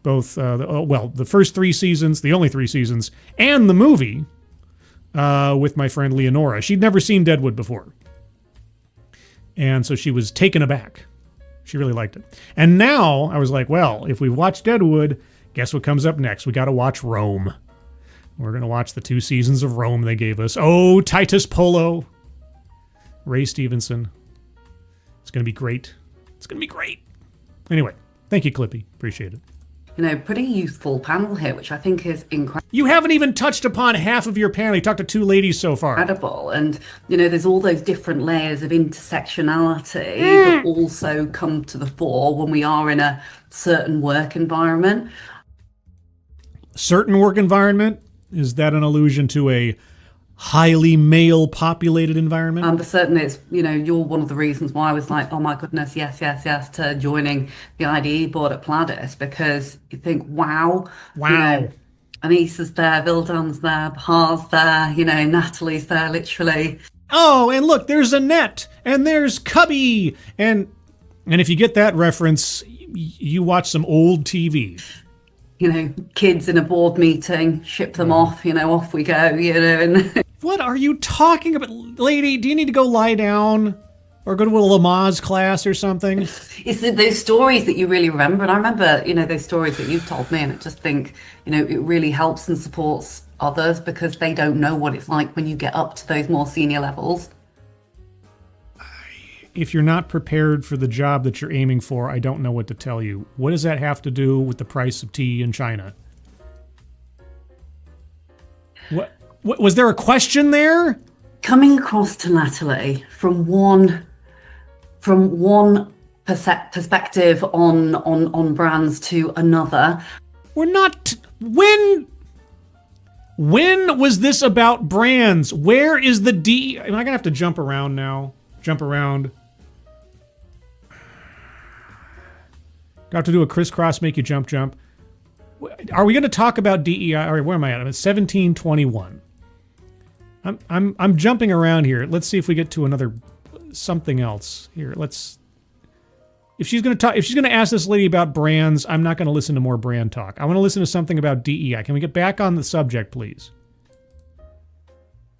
Both, the first 3 seasons, the only 3 seasons, and the movie with my friend Leonora. She'd never seen Deadwood before. And so she was taken aback. She really liked it. And now I was like, well, if we watch Deadwood, Guess what comes up next? We got to watch Rome. We're going to watch the 2 seasons of Rome they gave us. Oh, Titus Polo. Ray Stevenson. It's going to be great. It's going to be great. Anyway, thank you, Clippy. Appreciate it. Pretty youthful panel here, which I think is incredible. You haven't even touched upon half of your panel. You talked to 2 ladies so far. Incredible. And, there's all those different layers of intersectionality that also come to the fore when we are in a certain work environment. Certain work environment? Is that an allusion to a highly male-populated environment? But certainly it's, you're one of the reasons why I was like, oh my goodness, yes, to joining the IDE board at Pladis, because you think, wow. Anissa's there, Vildan's there, Bahar's there, Natalie's there, literally. Oh, and look, there's Annette, and there's Cubby, and if you get that reference, you watch some old TV. Kids in a board meeting, ship them off, off we go, and What are you talking about? Lady, do you need to go lie down or go to a Lamaze class or something? It's those stories that you really remember. And I remember, those stories that you've told me, and I just think, it really helps and supports others because they don't know what it's like when you get up to those more senior levels. If you're not prepared for the job that you're aiming for, I don't know what to tell you. What does that have to do with the price of tea in China? What was there a question there? Coming across to Natalie from one perspective on brands to another. We're not. When was this about brands? Where is the D? Am I gonna have to jump around now? Jump around. Do I have to do a crisscross, make you jump? Are we going to talk about DEI? All right, where am I at? I'm at 1721. I'm jumping around here. Let's see if we get to another something else here. If she's going to ask this lady about brands, I'm not going to listen to more brand talk. I want to listen to something about DEI. Can we get back on the subject, please?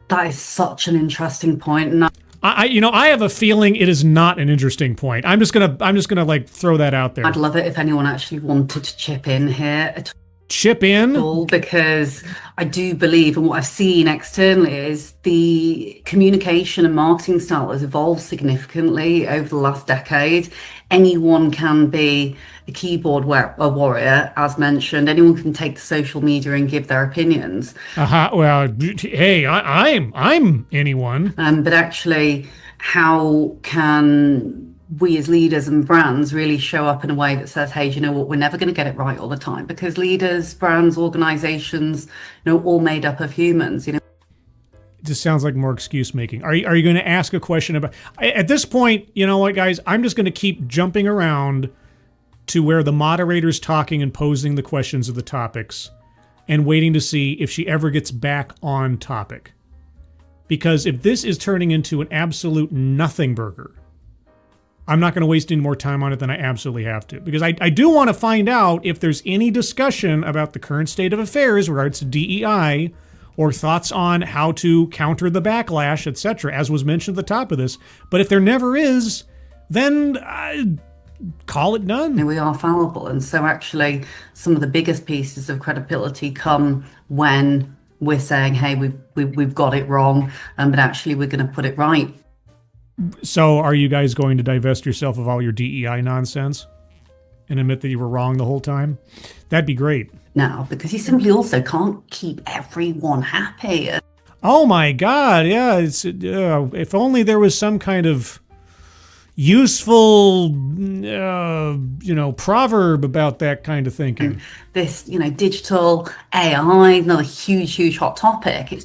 That is such an interesting point. And I have a feeling it is not an interesting point. I'm just gonna like throw that out there. I'd love it if anyone actually wanted to chip in here. Chip in? Because I do believe, and what I've seen externally is the communication and marketing style has evolved significantly over the last decade. Anyone can be a keyboard warrior, as mentioned. Anyone can take to social media and give their opinions. Well, hey, I'm anyone. But actually, how can we as leaders and brands really show up in a way that says, hey, you know what, we're never going to get it right all the time, because leaders, brands, organizations, all made up of humans, It just sounds like more excuse making. Are you going to ask a question about, at this point, you know what, guys, I'm just going to keep jumping around to where the moderator's talking and posing the questions of the topics and waiting to see if she ever gets back on topic. Because if this is turning into an absolute nothing burger, I'm not going to waste any more time on it than I absolutely have to. Because I do want to find out if there's any discussion about the current state of affairs with regards to DEI or thoughts on how to counter the backlash, etc., as was mentioned at the top of this. But if there never is, then call it done. We are fallible. And so actually some of the biggest pieces of credibility come when we're saying, hey, we've got it wrong, but actually we're going to put it right. So are you guys going to divest yourself of all your DEI nonsense and admit that you were wrong the whole time? That'd be great. No, because you simply also can't keep everyone happy. Oh my God, yeah. If only there was some kind of useful, proverb about that kind of thinking. This, digital AI, another huge hot topic.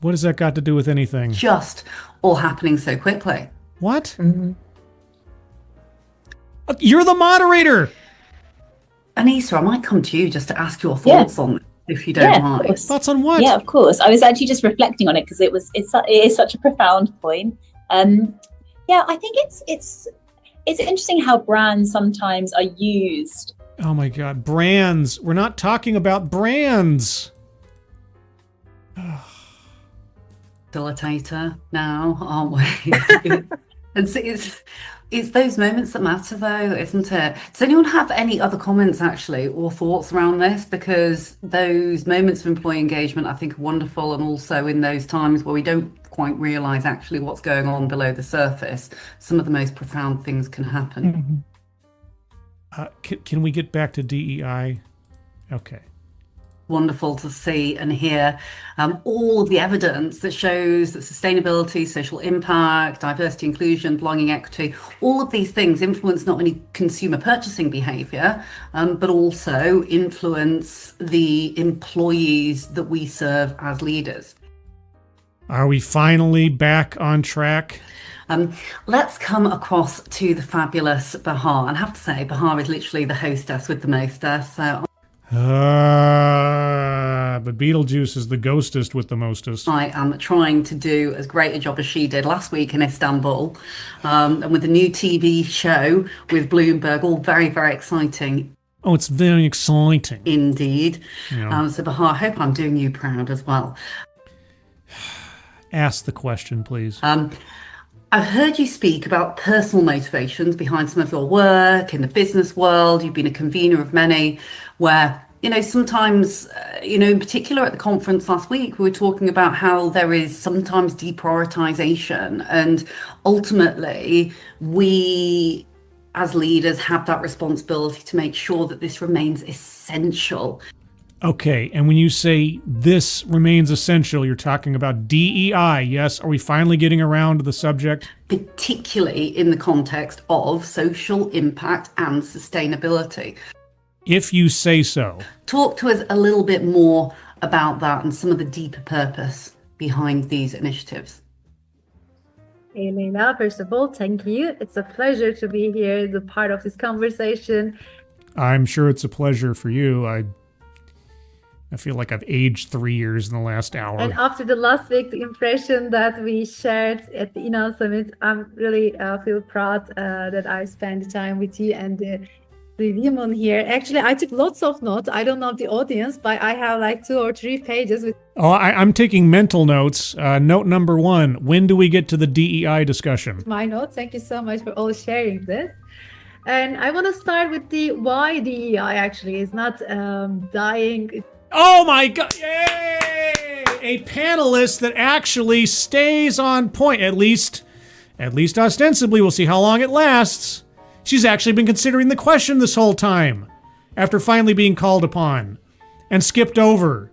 What has that got to do with anything? Just all happening so quickly. What? Mm-hmm. You're the moderator. Anissa, I might come to you just to ask your thoughts on it, if you don't mind. Thoughts on what? Yeah, of course. I was actually just reflecting on it because it is such a profound point. Yeah, I think it's interesting how brands sometimes are used. Oh my God, brands. We're not talking about brands. Facilitator now, aren't we? And so It's those moments that matter, though, isn't it? Does anyone have any other comments, actually, or thoughts around this? Because those moments of employee engagement, I think, are wonderful. And also in those times where we don't quite realize actually what's going on below the surface, some of the most profound things can happen. Can we get back to DEI? Okay. Wonderful to see and hear all of the evidence that shows that sustainability, social impact, diversity, inclusion, belonging, equity, all of these things influence not only consumer purchasing behavior, but also influence the employees that we serve as leaders. Are we finally back on track? Let's come across to the fabulous Bahar. And I have to say, Bahar is literally the hostess with the mostess. So but Beetlejuice is the ghostest with the mostest. I am trying to do as great a job as she did last week in Istanbul, and with a new TV show with Bloomberg, all very, very exciting. Oh, it's very exciting. Indeed. Yeah. So Bahar, I hope I'm doing you proud as well. Ask the question, please. I've heard you speak about personal motivations behind some of your work in the business world. You've been a convener of many where, sometimes, in particular at the conference last week, we were talking about how there is sometimes deprioritization, and ultimately we as leaders have that responsibility to make sure that this remains essential. Okay, and when you say this remains essential, you're talking about DEI, yes? Are we finally getting around to the subject? Particularly in the context of social impact and sustainability. If you say so. Talk to us a little bit more about that and some of the deeper purpose behind these initiatives. Hey, Leila, first of all, thank you. It's a pleasure to be here, the part of this conversation. I'm sure it's a pleasure for you. I feel like I've aged 3 years in the last hour. And after the last week's impression that we shared at the INAL Summit, I'm really feel proud that I spent the time with you and the women here. Actually, I took lots of notes. I don't know the audience, but I have like 2 or 3 pages with. Oh, I'm taking mental notes. Note number 1, when do we get to the DEI discussion? My notes. Thank you so much for all sharing this. And I want to start with the why DEI actually is not dying. Oh my God! Yay! A panelist that actually stays on point, at least ostensibly. We'll see how long it lasts. She's actually been considering the question this whole time, after finally being called upon, and skipped over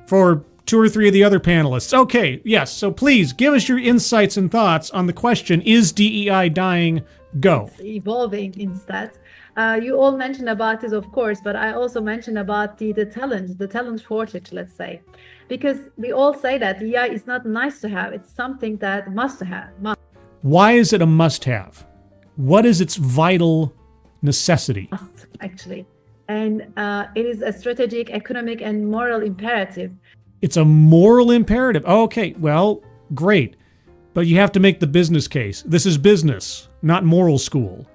for 2 or 3 of the other panelists. Okay, yes, so please give us your insights and thoughts on the question, is DEI dying? Go. It's evolving instead. You all mentioned about this, of course, but I also mentioned about the talent shortage, let's say, because we all say that DEI is not nice to have. It's something that must have. Why is it a must-have? What is its vital necessity? Must, actually. And it is a strategic, economic, and moral imperative. It's a moral imperative. Okay, well, great. But you have to make the business case. This is business, not moral school.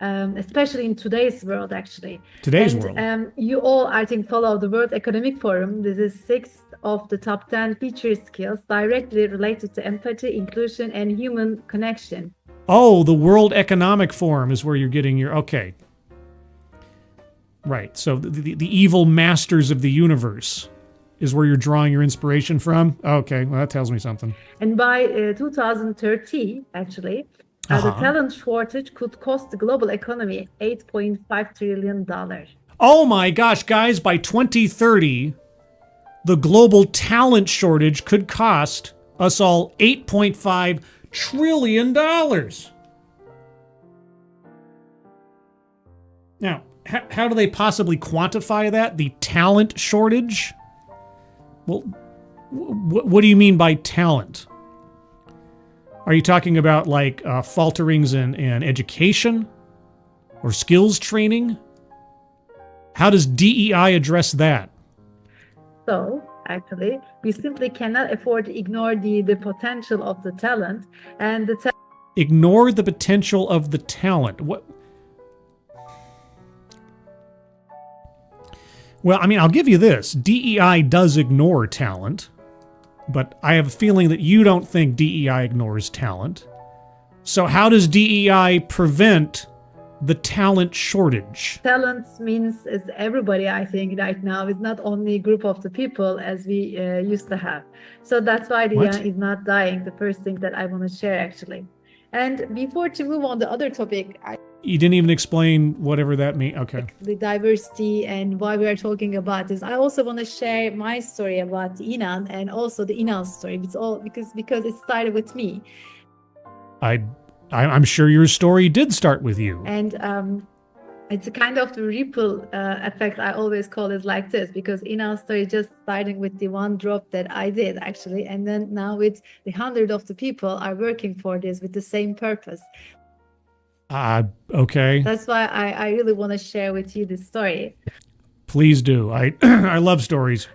Especially in today's world, actually. Today's world. You all, I think, follow the World Economic Forum. This is 6 of the top 10 feature skills directly related to empathy, inclusion, and human connection. Oh, the World Economic Forum is where you're getting your... Okay. Right, so the evil masters of the universe is where you're drawing your inspiration from? Okay, well, that tells me something. And by 2030, actually, the talent shortage could cost the global economy $8.5 trillion. Oh my gosh, guys, by 2030, the global talent shortage could cost us all $8.5 trillion. Now, how do they possibly quantify that? The talent shortage? Well, what do you mean by talent? Are you talking about like falterings in education or skills training? How does DEI address that? So, actually, we simply cannot afford to ignore the potential of the talent and ignore the potential of the talent. What? Well, I mean, I'll give you this. DEI does ignore talent, but I have a feeling that you don't think DEI ignores talent. So how does DEI prevent the talent shortage? Talent means is everybody, I think, right now. It's not only a group of the people as we used to have. So that's why What? DEI is not dying. The first thing that I want to share, actually. And before to move on the other topic, You didn't even explain whatever that means. Okay. the diversity and why we are talking about this. I also want to share my story about the Inan and also the Inan's story. It's all because it started with me. I'm sure your story did start with you. And it's a kind of the ripple effect. I always call it like this, because Inan's story just starting with the one drop that I did actually, and then now with the hundred of the people are working for this with the same purpose. Okay. That's why I really want to share with you this story. Please do. I love stories.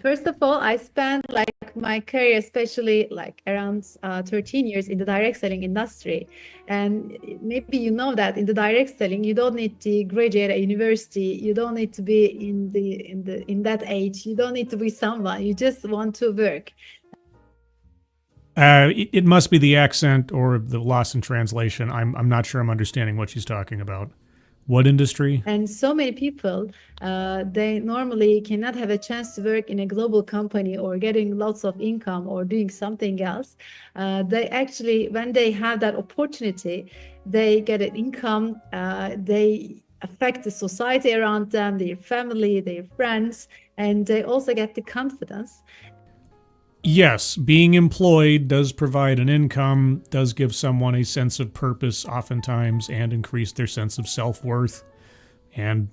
First of all, I spent like my career, especially like around 13 years in the direct selling industry. And maybe you know that in the direct selling, you don't need to graduate at university. You don't need to be in that age. You don't need to be someone. You just want to work. It must be the accent or the loss in translation. I'm not sure I'm understanding what she's talking about. What industry? And so many people, they normally cannot have a chance to work in a global company or getting lots of income or doing something else. They actually, when they have that opportunity, they get an income, they affect the society around them, their family, their friends, and they also get the confidence. Yes, being employed does provide an income, does give someone a sense of purpose oftentimes, and increase their sense of self-worth. And,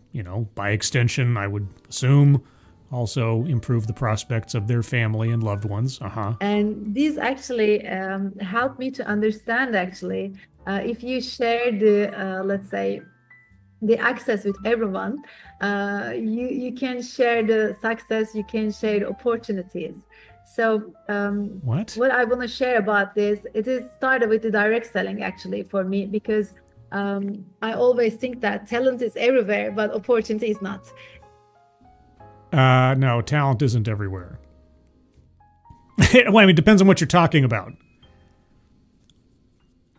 by extension, I would assume, also improve the prospects of their family and loved ones. And these actually help me to understand, actually, if you share the, let's say, the access with everyone, you can share the success, you can share the opportunities. So what I want to share about this, it is started with the direct selling actually for me, because I always think that talent is everywhere, but opportunity is not. No, talent isn't everywhere. Well, it depends on what you're talking about.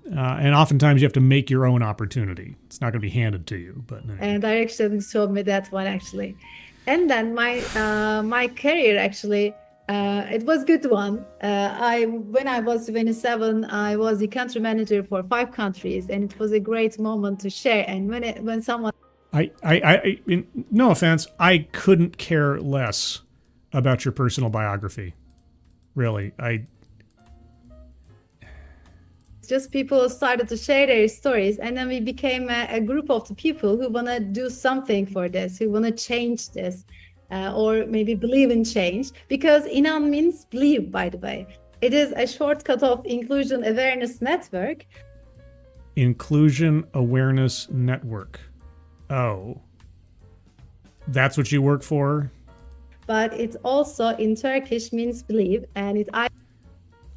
And oftentimes you have to make your own opportunity. It's not going to be handed to you. But and direct selling showed me that one actually. And then my career actually, it was a good one. When I was 27, I was the country manager for 5 countries, and it was a great moment to share. And when someone, no offense, I couldn't care less about your personal biography. Really, just people started to share their stories, and then we became a group of the people who want to do something for this, who want to change this. Or maybe believe in change, because Inan means believe, by the way. It is a shortcut of Inclusion Awareness Network. Inclusion Awareness Network. Oh. That's what you work for? But it also in Turkish means believe, and it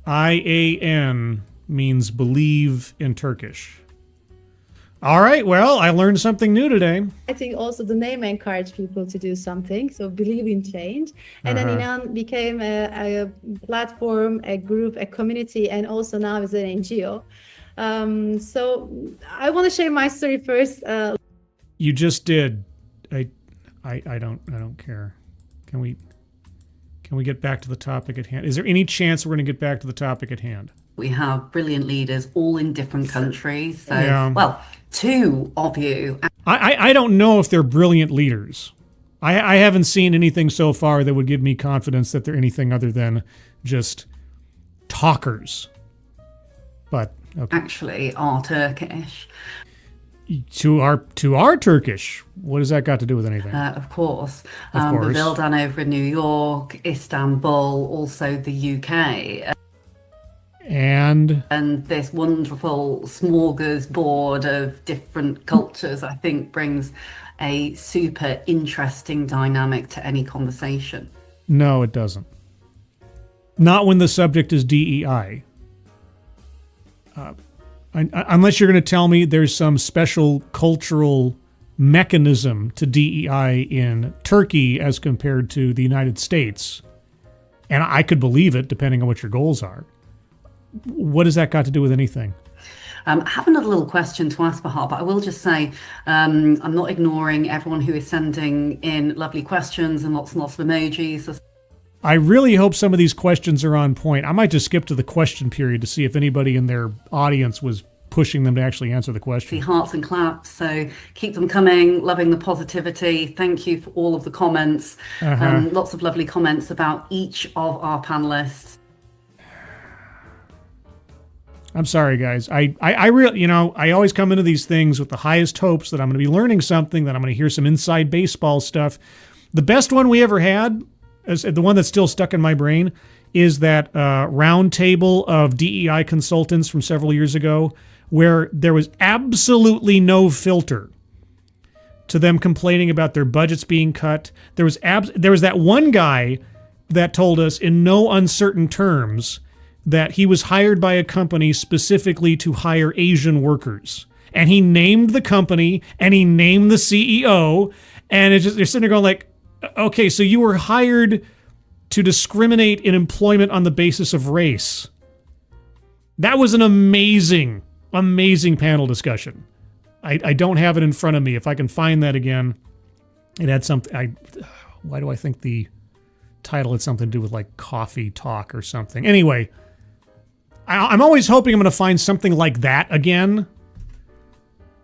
IAN means believe in Turkish. All right, well, I learned something new today. I think also the name encouraged people to do something, so believe in change. And then Inan became a platform, a group, a community, and also now is an NGO. So I want to share my story first. You just did. I don't care. Can we get back to the topic at hand? Is there any chance we're going to get back to the topic at hand? We have brilliant leaders all in different countries. So, yeah. Well, 2 of you. I don't know if they're brilliant leaders. I haven't seen anything so far that would give me confidence that they're anything other than just talkers. But okay. Actually are Turkish. To our Turkish. What has that got to do with anything? Of course. Of course. Vildan over in New York, Istanbul, also the UK. And this wonderful smorgasbord of different cultures, I think, brings a super interesting dynamic to any conversation. No, it doesn't. Not when the subject is DEI. Unless you're going to tell me there's some special cultural mechanism to DEI in Turkey as compared to the United States. And I could believe it, depending on what your goals are. What has that got to do with anything? I have another little question to ask Bahar, but I will just say I'm not ignoring everyone who is sending in lovely questions and lots of emojis. I really hope some of these questions are on point. I might just skip to the question period to see if anybody in their audience was pushing them to actually answer the question. See hearts and claps, so keep them coming. Loving the positivity. Thank you for all of the comments. Lots of lovely comments about each of our panelists. I'm sorry, guys. I really, I always come into these things with the highest hopes that I'm going to be learning something, that I'm going to hear some inside baseball stuff. The best one we ever had, is the one that's still stuck in my brain, is that round table of DEI consultants from several years ago, where there was absolutely no filter to them complaining about their budgets being cut. There was that one guy that told us in no uncertain terms that he was hired by a company specifically to hire Asian workers. And he named the company and he named the CEO, and it's just, they're sitting there going like, okay, so you were hired to discriminate in employment on the basis of race. That was an amazing panel discussion. I don't have it in front of me. If I can find that again, it had something. Why do I think the title had something to do with like coffee talk or something? Anyway, I'm always hoping I'm going to find something like that again.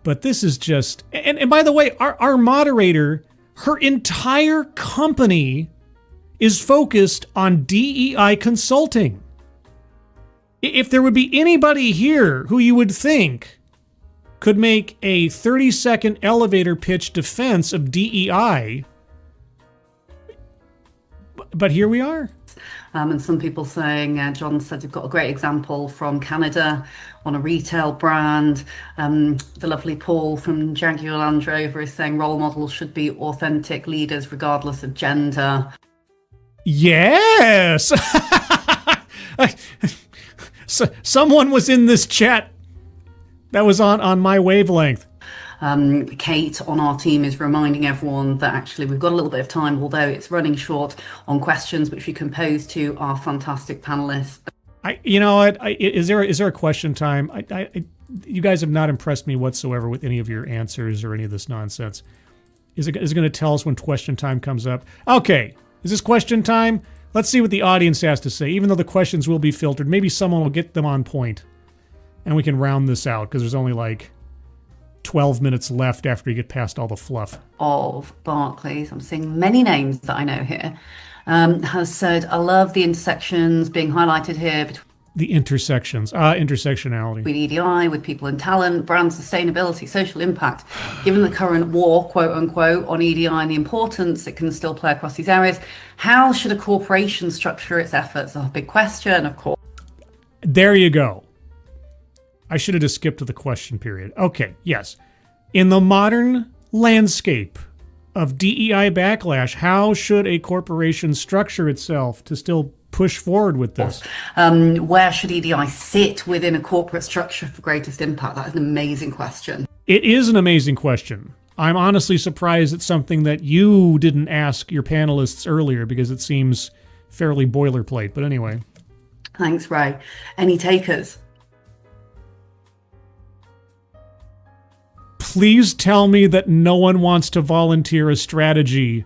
But this is just... And by the way, our moderator, her entire company is focused on DEI consulting. If there would be anybody here who you would think could make a 30-second elevator pitch defense of DEI, but here we are. And some people saying, John said you've got a great example from Canada on a retail brand. The lovely Paul from Jaguar Land Rover is saying role models should be authentic leaders regardless of gender. Yes! So, someone was in this chat that was on my wavelength. Kate on our team is reminding everyone that actually we've got a little bit of time, although it's running short, on questions which we can pose to our fantastic panelists. You know what? Is there a question time? You guys have not impressed me whatsoever with any of your answers or any of this nonsense. Is it going to tell us when question time comes up? Okay, is this question time? Let's see what the audience has to say. Even though the questions will be filtered, maybe someone will get them on point, and we can round this out because there's only like 12 minutes left after you get past all the fluff. Of Barclays, I'm seeing many names that I know here, has said, I love the intersections being highlighted here between The intersections, intersectionality. EDI, with people and talent, brand sustainability, social impact. Given the current war, quote unquote, on EDI and the importance it can still play across these areas, how should a corporation structure its efforts? A big question, of course. There you go. I should have just skipped to the question period. Okay, yes. In the modern landscape of DEI backlash, how should a corporation structure itself to still push forward with this? Where should EDI sit within a corporate structure for greatest impact? That is an amazing question. It is an amazing question. I'm honestly surprised it's something that you didn't ask your panelists earlier because it seems fairly boilerplate. But anyway. Thanks, Ray. Any takers? Please tell me that no one wants to volunteer a strategy.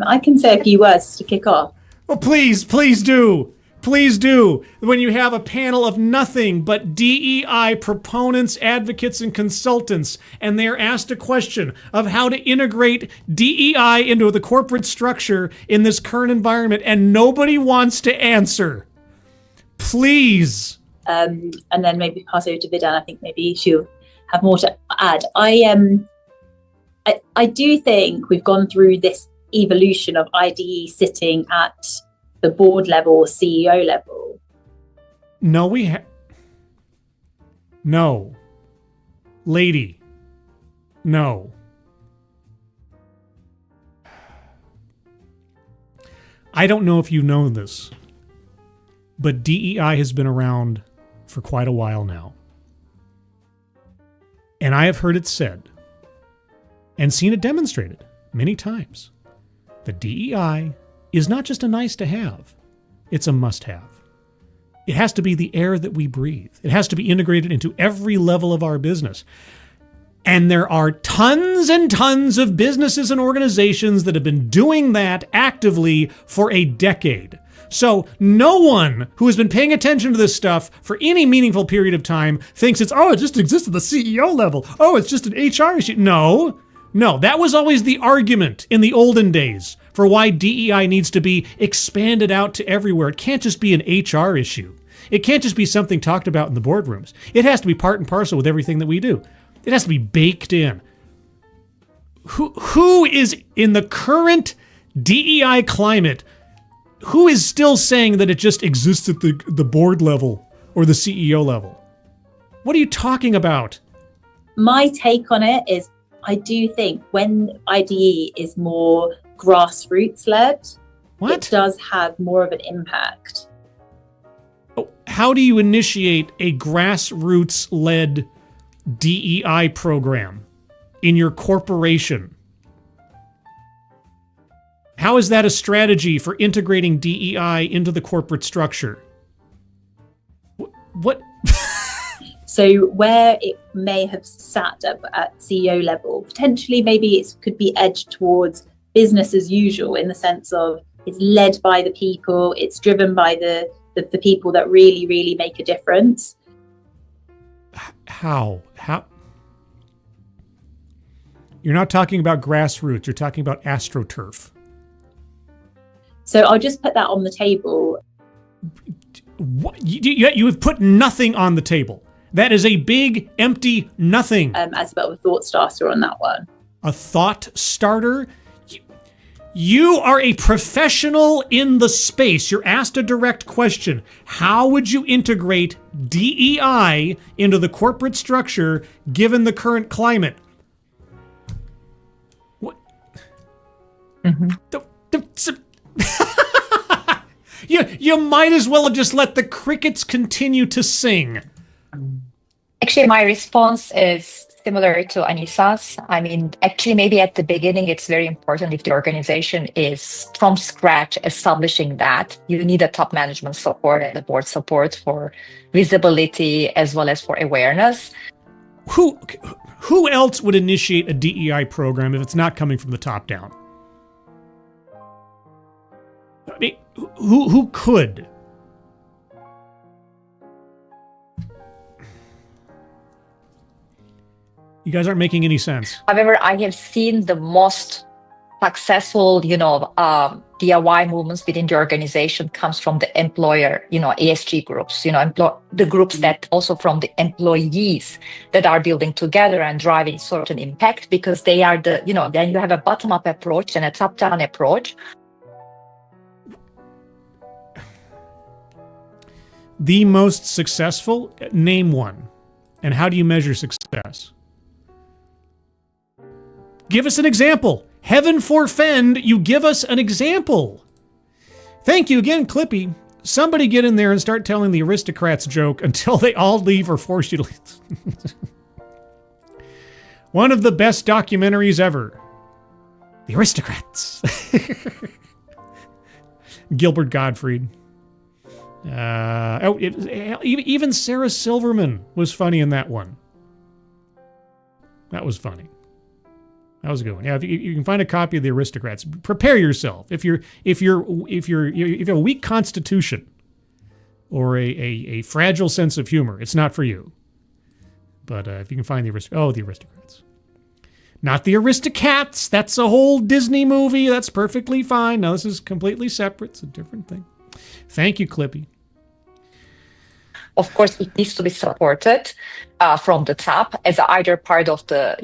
I can say a few words to kick off. Well, please do. Please do. When you have a panel of nothing but DEI proponents, advocates, and consultants, and they're asked a question of how to integrate DEI into the corporate structure in this current environment, and nobody wants to answer. Please. And then maybe pass over to Vidan. I think maybe she'll have more to add. I do think we've gone through this evolution of IDE sitting at the board level, CEO level. No, no. Lady. No. I don't know if you know this, but DEI has been around for quite a while now. And I have heard it said and seen it demonstrated many times that DEI is not just a nice to have, it's a must have. It has to be the air that we breathe. It has to be integrated into every level of our business. And there are tons and tons of businesses and organizations that have been doing that actively for a decade. So no one who has been paying attention to this stuff for any meaningful period of time thinks it just exists at the CEO level. Oh, it's just an HR issue. No, that was always the argument in the olden days for why DEI needs to be expanded out to everywhere. It can't just be an HR issue. It can't just be something talked about in the boardrooms. It has to be part and parcel with everything that we do. It has to be baked in. Who is in the current DEI climate, who is still saying that it just exists at the board level or the CEO level? What are you talking about? My take on it is I do think when IDE is more grassroots led, it does have more of an impact. How do you initiate a grassroots led DEI program in your corporation? How is that a strategy for integrating DEI into the corporate structure? What? So where it may have sat at CEO level, potentially maybe it could be edged towards business as usual in the sense of it's led by the people, it's driven by the people that really, really make a difference. How? You're not talking about grassroots, you're talking about AstroTurf. So I'll just put that on the table. What? You have put nothing on the table. That is a big, empty nothing. As a bit of a thought starter on that one. A thought starter? You are a professional in the space. You're asked a direct question. How would you integrate DEI into the corporate structure given the current climate? What? You might as well have just let the crickets continue to sing. Actually, my response is similar to Anisa's. I mean, actually, maybe at the beginning, it's very important if the organization is from scratch establishing that. You need a top management support and the board support for visibility as well as for awareness. Who else would initiate a DEI program if it's not coming from the top down? I mean, who could? You guys aren't making any sense. However, I have seen the most successful, DIY movements within the organization comes from the employer, ESG groups, the groups that also from the employees that are building together and driving certain impact because they are then you have a bottom-up approach and a top-down approach. The most successful? Name one. And how do you measure success? Give us an example. Heaven forfend, you give us an example. Thank you again, Clippy. Somebody get in there and start telling the aristocrats joke until they all leave or force you to leave. One of the best documentaries ever. The Aristocrats. Gilbert Gottfried. Even Sarah Silverman was funny in that one. That was funny. That was a good one. Yeah, if you can find a copy of The Aristocrats, prepare yourself. If you have a weak constitution or a fragile sense of humor, it's not for you. But if you can find The Aristocrats. Not The Aristocats. That's a whole Disney movie. That's perfectly fine. No, this is completely separate. It's a different thing. Thank you, Clippy. Of course, it needs to be supported from the top as either part of the,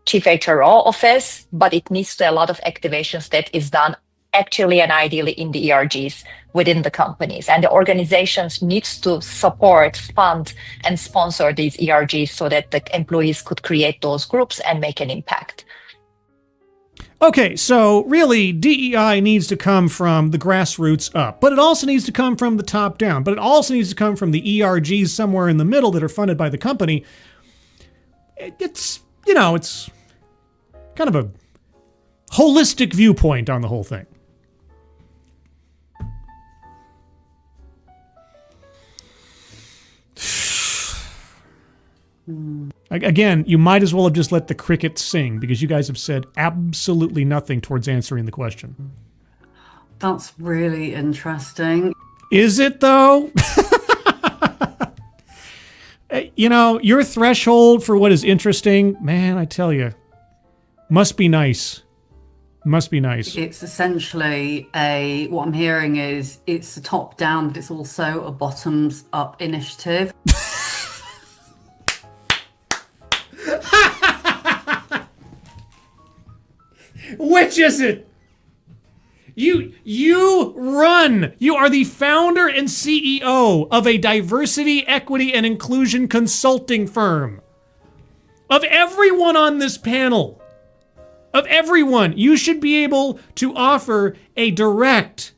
Chief HRO office, but it needs to a lot of activations that is done actually and ideally in the ERGs within the companies. And the organizations needs to support, fund, and sponsor these ERGs so that the employees could create those groups and make an impact. Okay, so really, DEI needs to come from the grassroots up, but it also needs to come from the top down, but it also needs to come from the ERGs somewhere in the middle that are funded by the company. It's kind of a holistic viewpoint on the whole thing. Again, you might as well have just let the crickets sing because you guys have said absolutely nothing towards answering the question. That's really interesting. Is it though? You know, your threshold for what is interesting, man, I tell you, must be nice. Must be nice. It's essentially what I'm hearing is it's a top down, but it's also a bottoms up initiative. Which is it? You run. You are the founder and CEO of a diversity, equity, and inclusion consulting firm. Of everyone on this panel, of everyone, you should be able to offer a direct,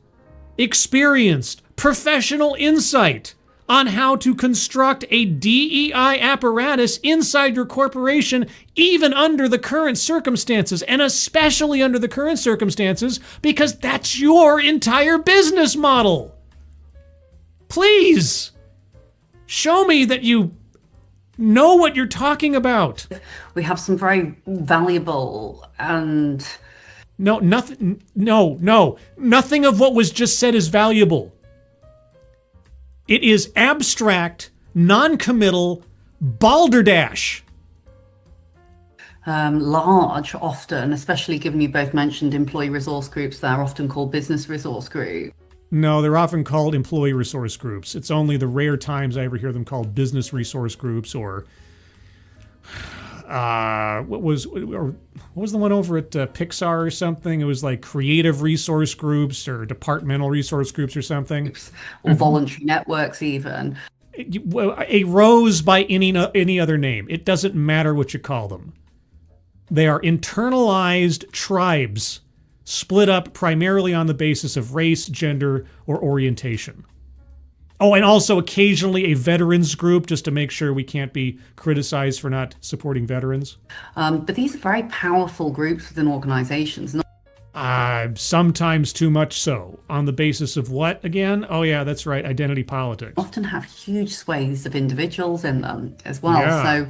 experienced, professional insight on how to construct a DEI apparatus inside your corporation, even under the current circumstances, and especially under the current circumstances, because that's your entire business model. Please, show me that you know what you're talking about. We have some very valuable and... Nothing of what was just said is valuable. It is abstract, non-committal, balderdash. Large, often, especially given you both mentioned employee resource groups, they're often called business resource groups. No, they're often called employee resource groups. It's only the rare times I ever hear them called business resource groups or what was the one over at Pixar or something? It was like creative resource groups or departmental resource groups or something. Or voluntary networks even. A rose by any other name. It doesn't matter what you call them. They are internalized tribes split up primarily on the basis of race, gender, or orientation. Oh, and also occasionally a veterans group, just to make sure we can't be criticized for not supporting veterans. But these are very powerful groups within organizations. Sometimes too much so. On the basis of what, again? Oh, yeah, that's right, identity politics. Often have huge swathes of individuals in them as well. Yeah.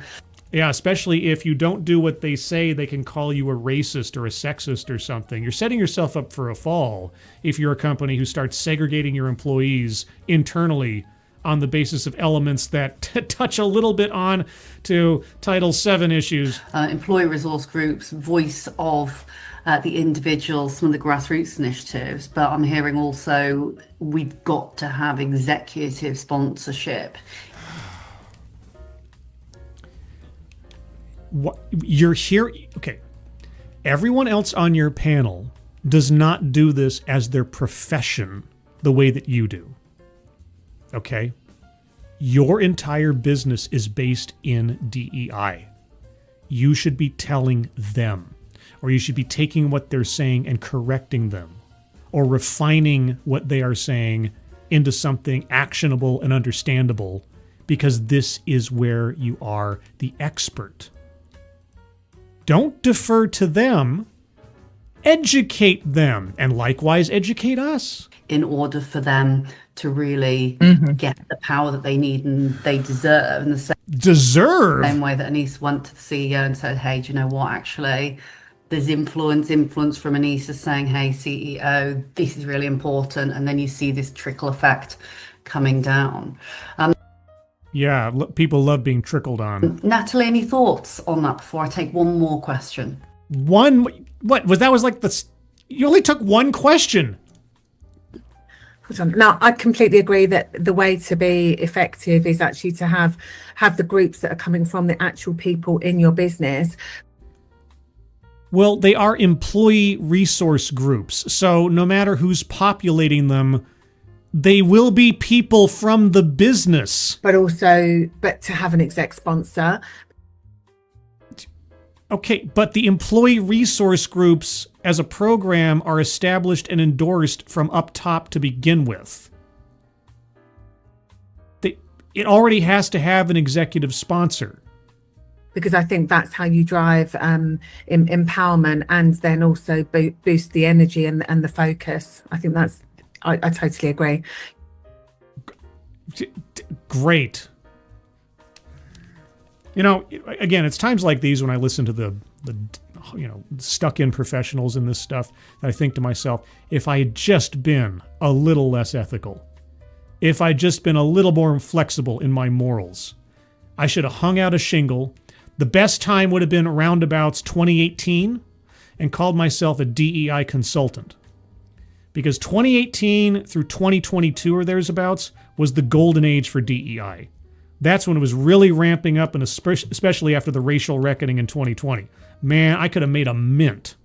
Yeah, especially if you don't do what they say, they can call you a racist or a sexist or something. You're setting yourself up for a fall if you're a company who starts segregating your employees internally on the basis of elements that touch a little bit on to Title VII issues. Employee resource groups, voice of the individuals, some of the grassroots initiatives, but I'm hearing also we've got to have executive sponsorship. What you're here, okay. Everyone else on your panel does not do this as their profession the way that you do. Okay? Your entire business is based in DEI. You should be telling them, or you should be taking what they're saying and correcting them, or refining what they are saying into something actionable and understandable, because this is where you are the expert. Don't defer to them, educate them, and likewise educate us. In order for them to really get the power that they need and they deserve. In the same way that Anissa went to the CEO and said, hey, do you know what, actually, there's influence from Anissa saying, hey, CEO, this is really important. And then you see this trickle effect coming down. Yeah, people love being trickled on. Natalie, any thoughts on that before I take one more question? You only took one question. Now, I completely agree that the way to be effective is actually to have the groups that are coming from the actual people in your business. Well, they are employee resource groups, so no matter who's populating them, they will be people from the business. But to have an exec sponsor. Okay, but the employee resource groups as a program are established and endorsed from up top to begin with. It already has to have an executive sponsor. Because I think that's how you drive empowerment and then also boost the energy and the focus. I think I totally agree. Great. You know, again, it's times like these when I listen to the stuck in professionals in this stuff that I think to myself, if I had just been a little less ethical, if I'd just been a little more flexible in my morals, I should have hung out a shingle. The best time would have been roundabouts 2018 and called myself a DEI consultant. Because 2018 through 2022 or thereabouts was the golden age for DEI. That's when it was really ramping up, and especially after the racial reckoning in 2020. Man, I could have made a mint.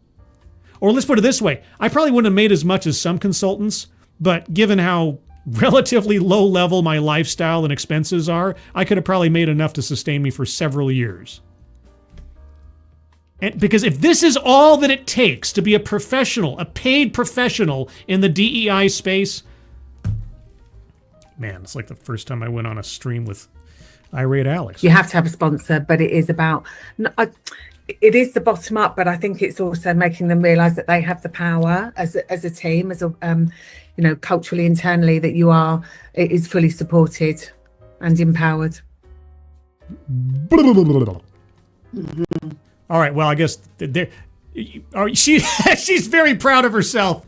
Or let's put it this way. I probably wouldn't have made as much as some consultants, but given how relatively low level my lifestyle and expenses are, I could have probably made enough to sustain me for several years. And because if this is all that it takes to be a professional, a paid professional in the DEI space, man, it's like the first time I went on a stream with Irate Alex. You have to have a sponsor, but it is about, it is the bottom up, but I think it's also making them realize that they have the power as a team, as a, culturally, internally, that it is fully supported and empowered. All right. Well, I guess she's very proud of herself.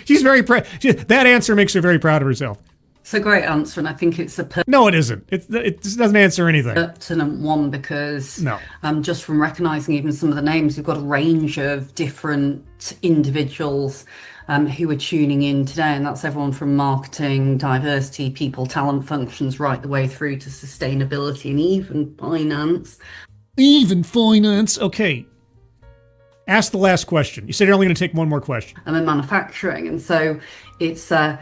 She's very proud. That answer makes her very proud of herself. It's a great answer, and I think it's a No, it isn't. It doesn't answer anything. pertinent one because No. Just from recognizing even some of the names, we've got a range of different individuals who are tuning in today, and that's everyone from marketing, diversity, people, talent functions, right the way through to sustainability and even finance. Even finance. Okay. Ask the last question. You said you're only going to take one more question. And then manufacturing, and so it's how.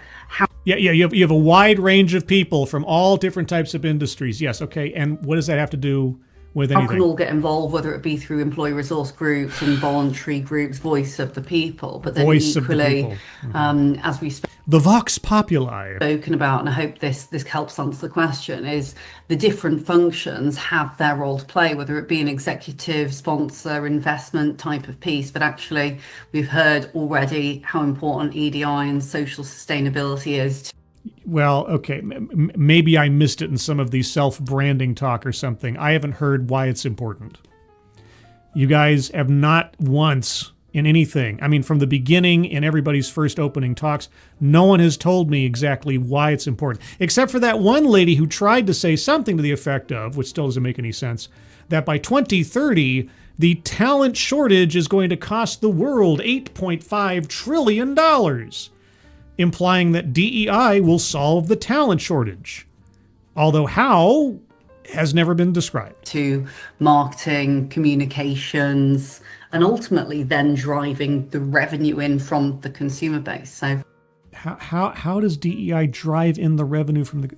Yeah. You have a wide range of people from all different types of industries. Yes. Okay. And what does that have to do with anything? How can all get involved, whether it be through employee resource groups and voluntary groups, voice of the people, but then Voice equally, of the people. as we've The Vox Populi. spoken about, and I hope this helps answer the question, is the different functions have their role to play, whether it be an executive, sponsor, investment type of piece, but actually we've heard already how important EDI and social sustainability is. Well, okay, maybe I missed it in some of the self-branding talk or something. I haven't heard why it's important. You guys have not once in anything, I mean, from the beginning in everybody's first opening talks, no one has told me exactly why it's important, except for that one lady who tried to say something to the effect of, which still doesn't make any sense, that by 2030, the talent shortage is going to cost the world $8.5 trillion. Implying that DEI will solve the talent shortage. Although how has never been described. To marketing, communications, and ultimately then driving the revenue in from the consumer base. So how does DEI drive in the revenue from the...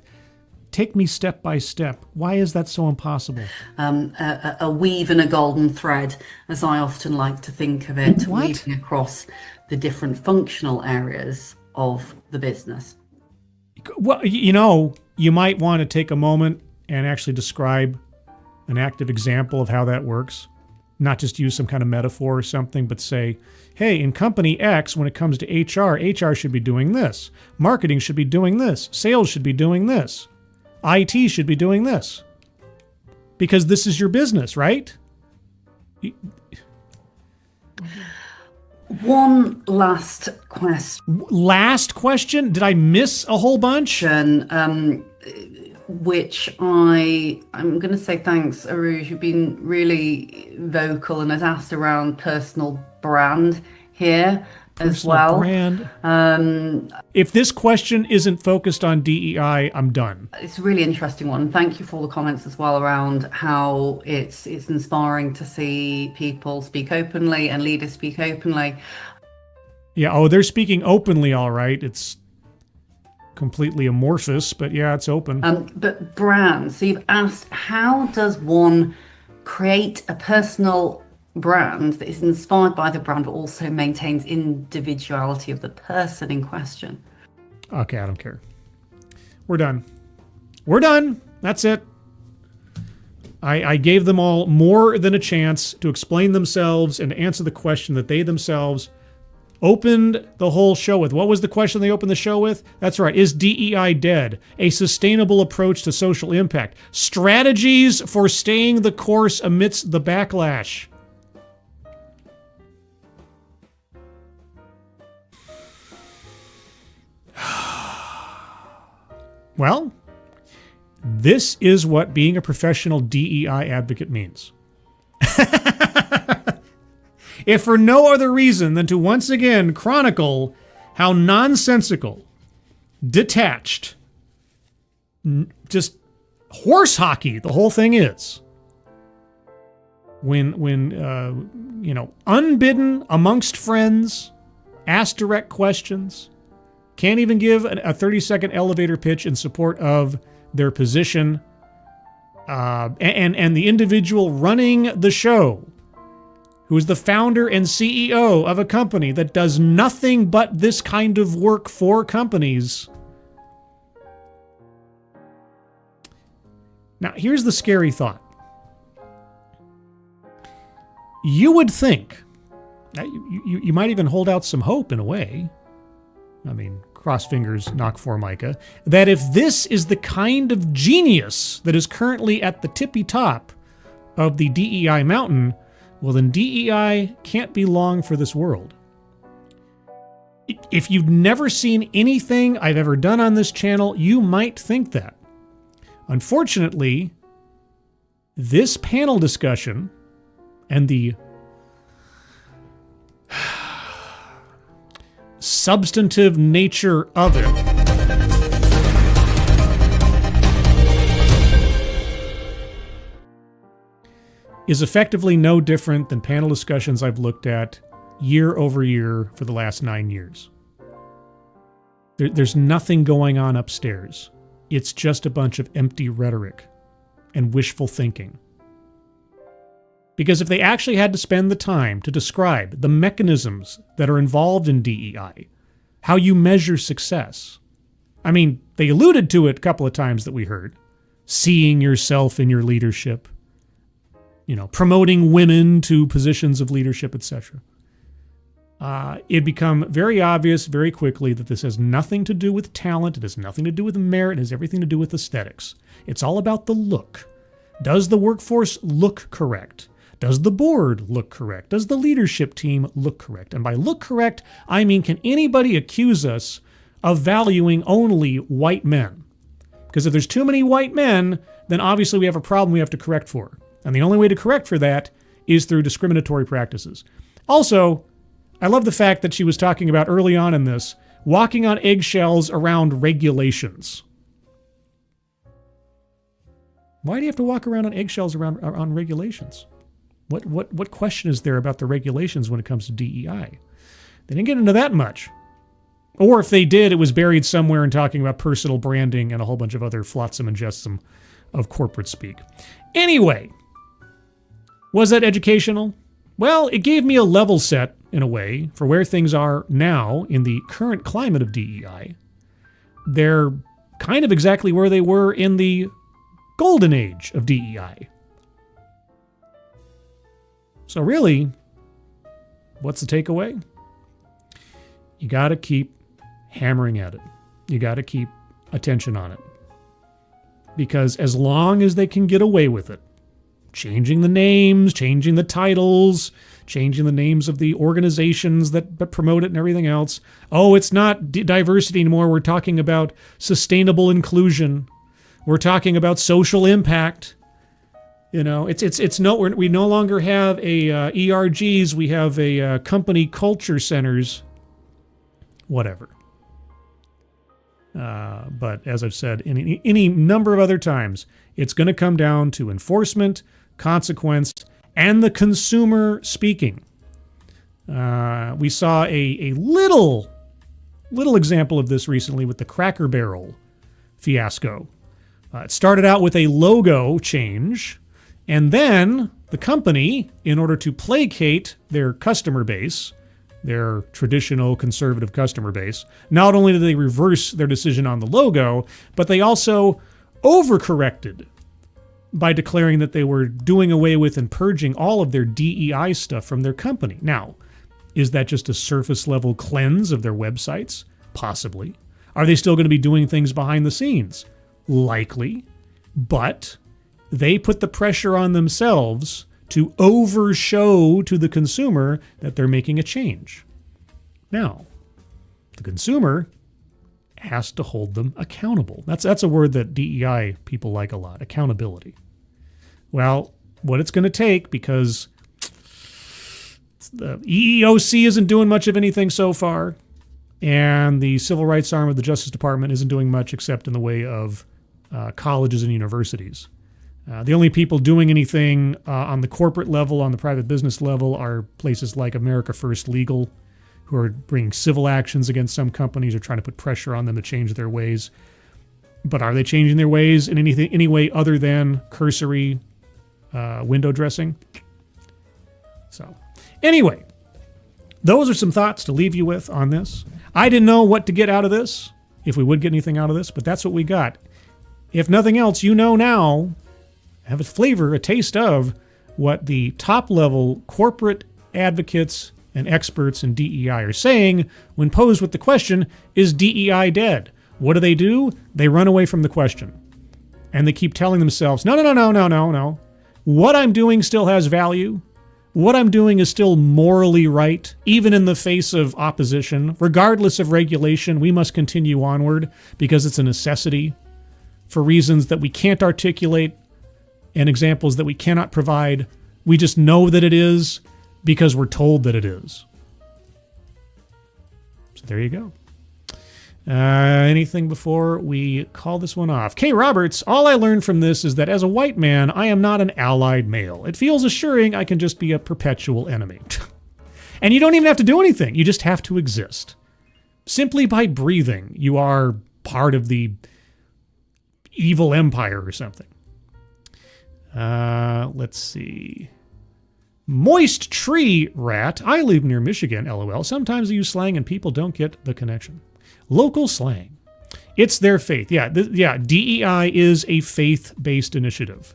Take me step by step. Why is that so impossible? a weave and a golden thread, as I often like to think of it, What? weaving across the different functional areas of the business. Well, you might want to take a moment and actually describe an active example of how that works. Not just use some kind of metaphor or something, but say, hey, in company X, when it comes to HR should be doing this. Marketing should be doing this. Sales should be doing this. IT should be doing this. Because this is your business, right? One last question. Last question? Did I miss a whole bunch? Which I'm going to say thanks, Aruj. You've been really vocal and has asked around personal brand here as well. Brand. If this question isn't focused on DEI, I'm done. It's a really interesting one. Thank you for all the comments as well around how it's inspiring to see people speak openly and leaders speak openly. Yeah, oh, they're speaking openly, all right. It's completely amorphous, but yeah, it's open. But brand, so you've asked, how does one create a personal brand that is inspired by the brand but also maintains individuality of the person in question? Okay, I don't care. We're done. We're done. That's it. I gave them all more than a chance to explain themselves and to answer the question that they themselves opened the whole show with. What was the question they opened the show with? That's right. Is DEI dead? A sustainable approach to social impact. Strategies for staying the course amidst the backlash. Well, this is what being a professional DEI advocate means. If for no other reason than to once again chronicle how nonsensical, detached, just horse hockey the whole thing is. When unbidden amongst friends, ask direct questions, can't even give a 30-second elevator pitch in support of their position, and the individual running the show, who is the founder and CEO of a company that does nothing but this kind of work for companies. Now, here's the scary thought. You would think, you might even hold out some hope in a way, I mean, cross fingers, knock Formica, that if this is the kind of genius that is currently at the tippy top of the DEI mountain, well, then DEI can't be long for this world. If you've never seen anything I've ever done on this channel, you might think that. Unfortunately, this panel discussion and the substantive nature of it is effectively no different than panel discussions I've looked at year over year for the last 9 years. There's nothing going on upstairs. It's just a bunch of empty rhetoric and wishful thinking. Because if they actually had to spend the time to describe the mechanisms that are involved in DEI, how you measure success, I mean, they alluded to it a couple of times that we heard. Seeing yourself in your leadership, promoting women to positions of leadership, etc. It'd become very obvious very quickly that this has nothing to do with talent, it has nothing to do with merit, it has everything to do with aesthetics. It's all about the look. Does the workforce look correct? Does the board look correct? Does the leadership team look correct? And by look correct, I mean, can anybody accuse us of valuing only white men? Because if there's too many white men, then obviously we have a problem we have to correct for. And the only way to correct for that is through discriminatory practices. Also, I love the fact that she was talking about early on in this, walking on eggshells around regulations. Why do you have to walk around on eggshells on regulations? What question is there about the regulations when it comes to DEI? They didn't get into that much. Or if they did, it was buried somewhere in talking about personal branding and a whole bunch of other flotsam and jetsam of corporate speak. Anyway, was that educational? Well, it gave me a level set, in a way, for where things are now in the current climate of DEI. They're kind of exactly where they were in the golden age of DEI. So really, what's the takeaway? You got to keep hammering at it. You got to keep attention on it. Because as long as they can get away with it, changing the names, changing the titles, changing the names of the organizations that promote it and everything else. Oh, it's not diversity anymore. We're talking about sustainable inclusion. We're talking about social impact. We no longer have a ERGs. We have a company culture centers. Whatever. But as I've said any number of other times, it's going to come down to enforcement, consequence, and the consumer speaking. We saw a little example of this recently with the Cracker Barrel fiasco. It started out with a logo change, and then the company, in order to placate their customer base, their traditional conservative customer base, not only did they reverse their decision on the logo, but they also overcorrected by declaring that they were doing away with and purging all of their DEI stuff from their company. Now, Is that just a surface level cleanse of their websites? Possibly. Are they still going to be doing things behind the scenes? Likely. But they put the pressure on themselves to overshow to the consumer that they're making a change. Now, the consumer has to hold them accountable. That's a word that DEI people like a lot, accountability. Well, what it's going to take, because the EEOC isn't doing much of anything so far, and the civil rights arm of the Justice Department isn't doing much except in the way of colleges and universities. The only people doing anything on the corporate level, on the private business level, are places like America First Legal, who are bringing civil actions against some companies or trying to put pressure on them to change their ways. But are they changing their ways in any way other than cursory window dressing? So anyway, those are some thoughts to leave you with on this. I didn't know what to get out of this, if we would get anything out of this, but that's what we got. If nothing else, you know now, have a flavor, a taste of what the top level corporate advocates and experts in DEI are saying when posed with the question, is DEI dead? What do? They run away from the question. And they keep telling themselves, no. What I'm doing still has value. What I'm doing is still morally right, even in the face of opposition. Regardless of regulation, we must continue onward because it's a necessity for reasons that we can't articulate and examples that we cannot provide. We just know that it is because we're told that it is. So there you go. Anything before we call this one off? Kay Roberts, all I learned from this is that as a white man, I am not an allied male. It feels assuring I can just be a perpetual enemy. And you don't even have to do anything. You just have to exist. Simply by breathing, you are part of the evil empire or something. Let's see. Moist Tree Rat. I live near Michigan, LOL. Sometimes I use slang and people don't get the connection. Local slang. It's their faith. Yeah, DEI is a faith-based initiative.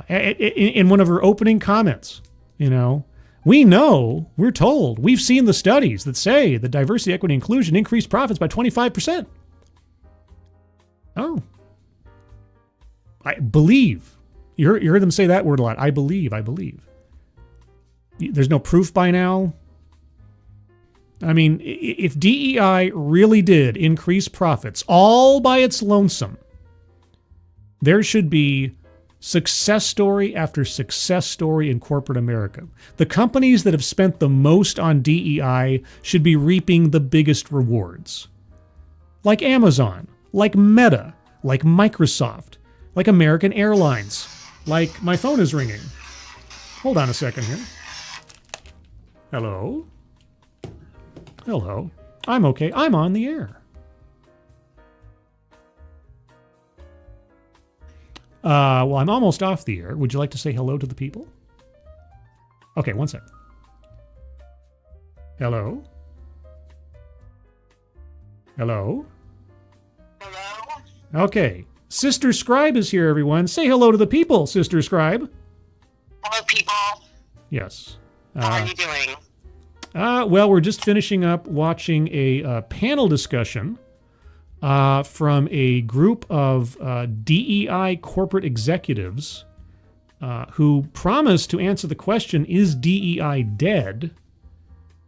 In one of her opening comments, we're told, we've seen the studies that say that diversity, equity, inclusion increased profits by 25%. Oh. I believe. You heard them say that word a lot. I believe. There's no proof by now. I mean, if DEI really did increase profits all by its lonesome, there should be success story after success story in corporate America. The companies that have spent the most on DEI should be reaping the biggest rewards. Like Amazon, like Meta, like Microsoft, like American Airlines, like my phone is ringing. Hold on a second here. Hello? Hello. I'm okay. I'm on the air. Well, I'm almost off the air. Would you like to say hello to the people? Okay, one sec. Hello? Hello? Hello? Okay. Sister Scribe is here, everyone. Say hello to the people, Sister Scribe. Hello, people. Yes. How are you doing? Well, we're just finishing up watching a panel discussion from a group of DEI corporate executives who promised to answer the question, is DEI dead?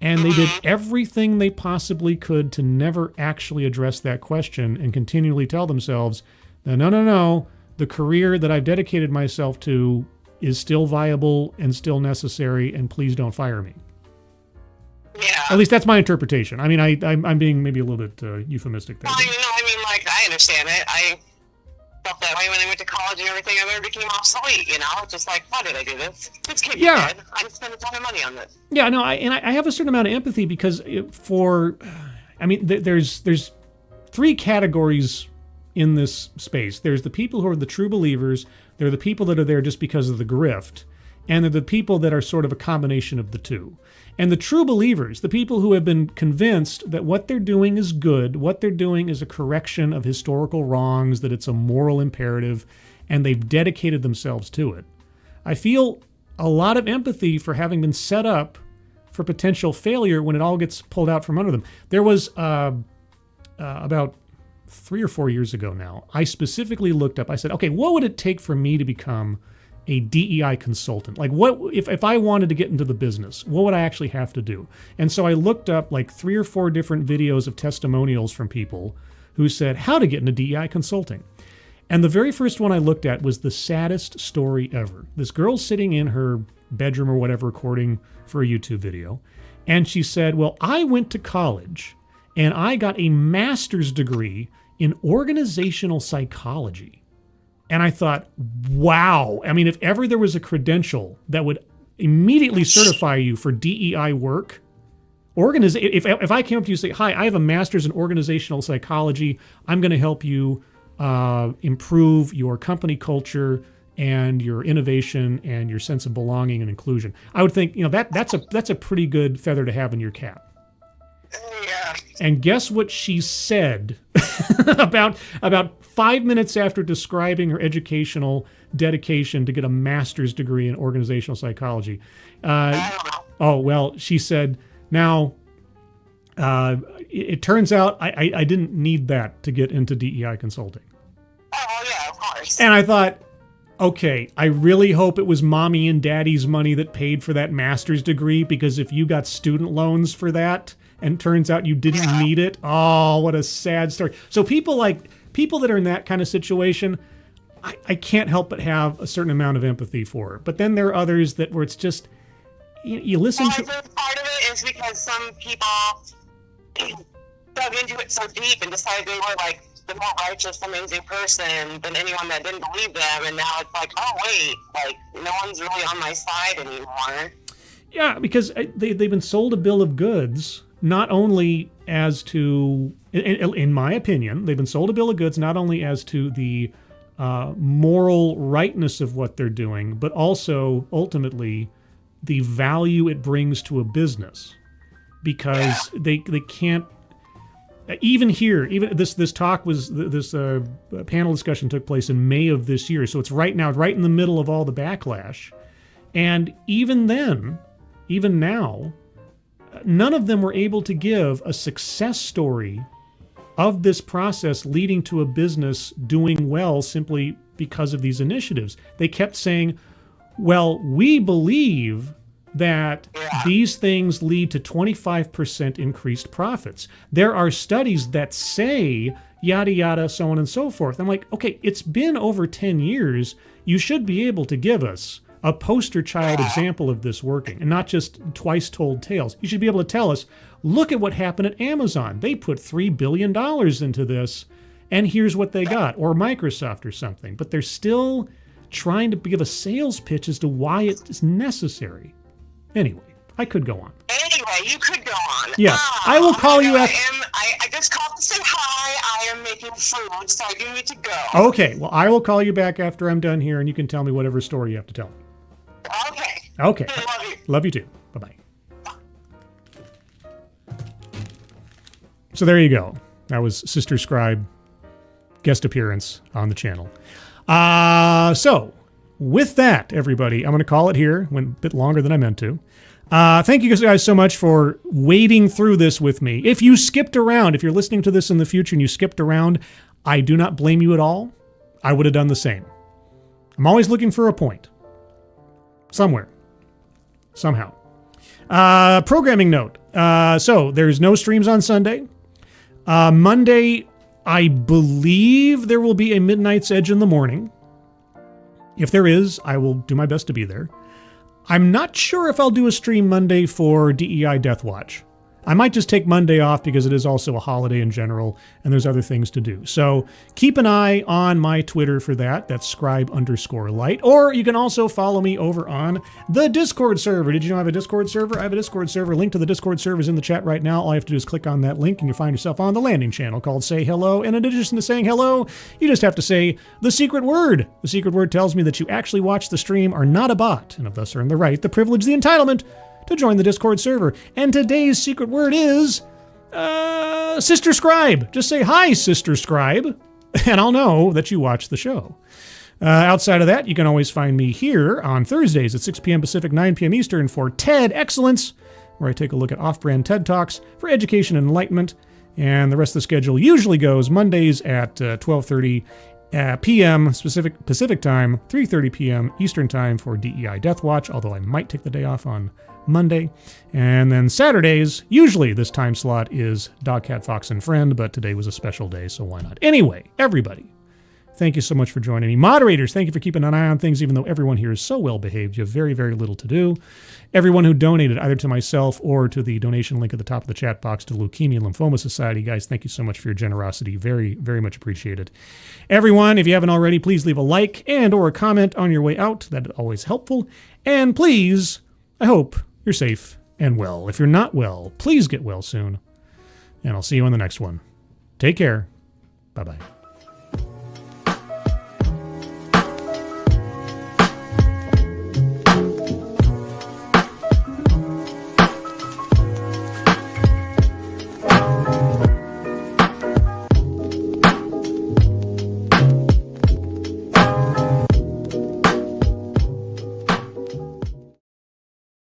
And they did everything they possibly could to never actually address that question and continually tell themselves, no, the career that I've dedicated myself to is still viable and still necessary, and please don't fire me. Yeah. At least that's my interpretation. I mean, I'm being maybe a little bit euphemistic there. Well, I understand it. I felt that way when I went to college and everything. I became obsolete, Just like, why did I do this? This can't be dead. I just spent a ton of money on this. Yeah, no, I have a certain amount of empathy because there's three categories in this space. There's the people who are the true believers. There are the people that are there just because of the grift. And they're the people that are sort of a combination of the two. And the true believers, the people who have been convinced that what they're doing is good, what they're doing is a correction of historical wrongs, that it's a moral imperative, and they've dedicated themselves to it. I feel a lot of empathy for having been set up for potential failure when it all gets pulled out from under them. There was about 3 or 4 years ago now, I specifically looked up, I said, okay, what would it take for me to become a DEI consultant? Like, what if I wanted to get into the business, what would I actually have to do? And so I looked up like 3 or 4 different videos of testimonials from people who said how to get into DEI consulting. And the very first one I looked at was the saddest story ever. This girl's sitting in her bedroom or whatever recording for a YouTube video. And she said, well, I went to college and I got a master's degree in organizational psychology. And I thought, wow. I mean, if ever there was a credential that would immediately certify you for DEI work, if I came up to you and say, hi, I have a master's in organizational psychology, I'm going to help you improve your company culture and your innovation and your sense of belonging and inclusion, I would think, that's a pretty good feather to have in your cap. Yeah. And guess what she said about 5 minutes after describing her educational dedication to get a master's degree in organizational psychology? She said, now, it turns out I didn't need that to get into DEI consulting. Oh, yeah, of course. And I thought, okay, I really hope it was mommy and daddy's money that paid for that master's degree, because if you got student loans for that and turns out you didn't need it, oh, what a sad story. So people that are in that kind of situation, I can't help but have a certain amount of empathy for. But then there are others where it's just, you listen to... I think part of it is because some people dug into it so deep and decided they were like the more righteous, amazing person than anyone that didn't believe them. And now it's like, oh, wait, like no one's really on my side anymore. Yeah, because they've been sold a bill of goods, not only as to, in my opinion, they've been sold a bill of goods not only as to the moral rightness of what they're doing, but also ultimately the value it brings to a business. Because they can't, even this talk was, this panel discussion took place in May of this year, so it's right in the middle of all the backlash. And even now, none of them were able to give a success story of this process leading to a business doing well simply because of these initiatives. They kept saying, well, we believe that these things lead to 25% increased profits. There are studies that say yada yada, so on and so forth. I'm like, okay, it's been over 10 years. You should be able to give us a poster child example of this working and not just twice told tales. You should be able to tell us, look at what happened at Amazon. They put $3 billion into this and here's what they got, or Microsoft or something. But they're still trying to give a sales pitch as to why it is necessary. Anyway, I could go on. Anyway, you could go on. Yes, I will call you after. I just called to say hi. I am making food, so I do need to go. Okay, well, I will call you back after I'm done here, and you can tell me whatever story you have to tell me. Okay. Love you. Love you too. Bye-bye. So there you go. That was Sister Scribe guest appearance on the channel. So with that, everybody, I'm going to call it here. Went a bit longer than I meant to. Thank you guys so much for wading through this with me. If you skipped around, if you're listening to this in the future and you skipped around, I do not blame you at all. I would have done the same. I'm always looking for a point. Somewhere. Somehow. Programming note. So there's no streams on Sunday. Monday, I believe there will be a Midnight's Edge in the morning. If there is, I will do my best to be there. I'm not sure if I'll do a stream Monday for DEI Deathwatch. I might just take Monday off because it is also a holiday in general and there's other things to do. So keep an eye on my Twitter for that. That's scribe_light. Or you can also follow me over on the Discord server. Did you know I have a Discord server? I have a Discord server. Link to the Discord server is in the chat right now. All you have to do is click on that link and you find yourself on the landing channel called Say Hello. And in addition to saying hello, you just have to say the secret word. The secret word tells me that you actually watch the stream, are not a bot, and have thus earned the right, the privilege, the entitlement to join the Discord server. And today's secret word is Sister Scribe. Just say, hi, Sister Scribe, and I'll know that you watch the show. Outside of that, you can always find me here on Thursdays at 6 p.m. Pacific, 9 p.m. Eastern for TED Excellence, where I take a look at off-brand TED Talks for education and enlightenment. And the rest of the schedule usually goes Mondays at 12:30 p.m. Pacific time, 3:30 p.m. Eastern time for DEI Deathwatch, although I might take the day off on Monday. And then Saturdays, usually this time slot is Dog, Cat, Fox, and Friend, but today was a special day, so why not? Anyway, everybody, thank you so much for joining me. Moderators, thank you for keeping an eye on things, even though everyone here is so well behaved. You have very, very little to do. Everyone who donated, either to myself or to the donation link at the top of the chat box to Leukemia and Lymphoma Society, guys, thank you so much for your generosity. Very, very much appreciated. Everyone, if you haven't already, please leave a like and or a comment on your way out. That's always helpful. And please, I hope you're safe and well. If you're not well, please get well soon. And I'll see you on the next one. Take care. Bye-bye.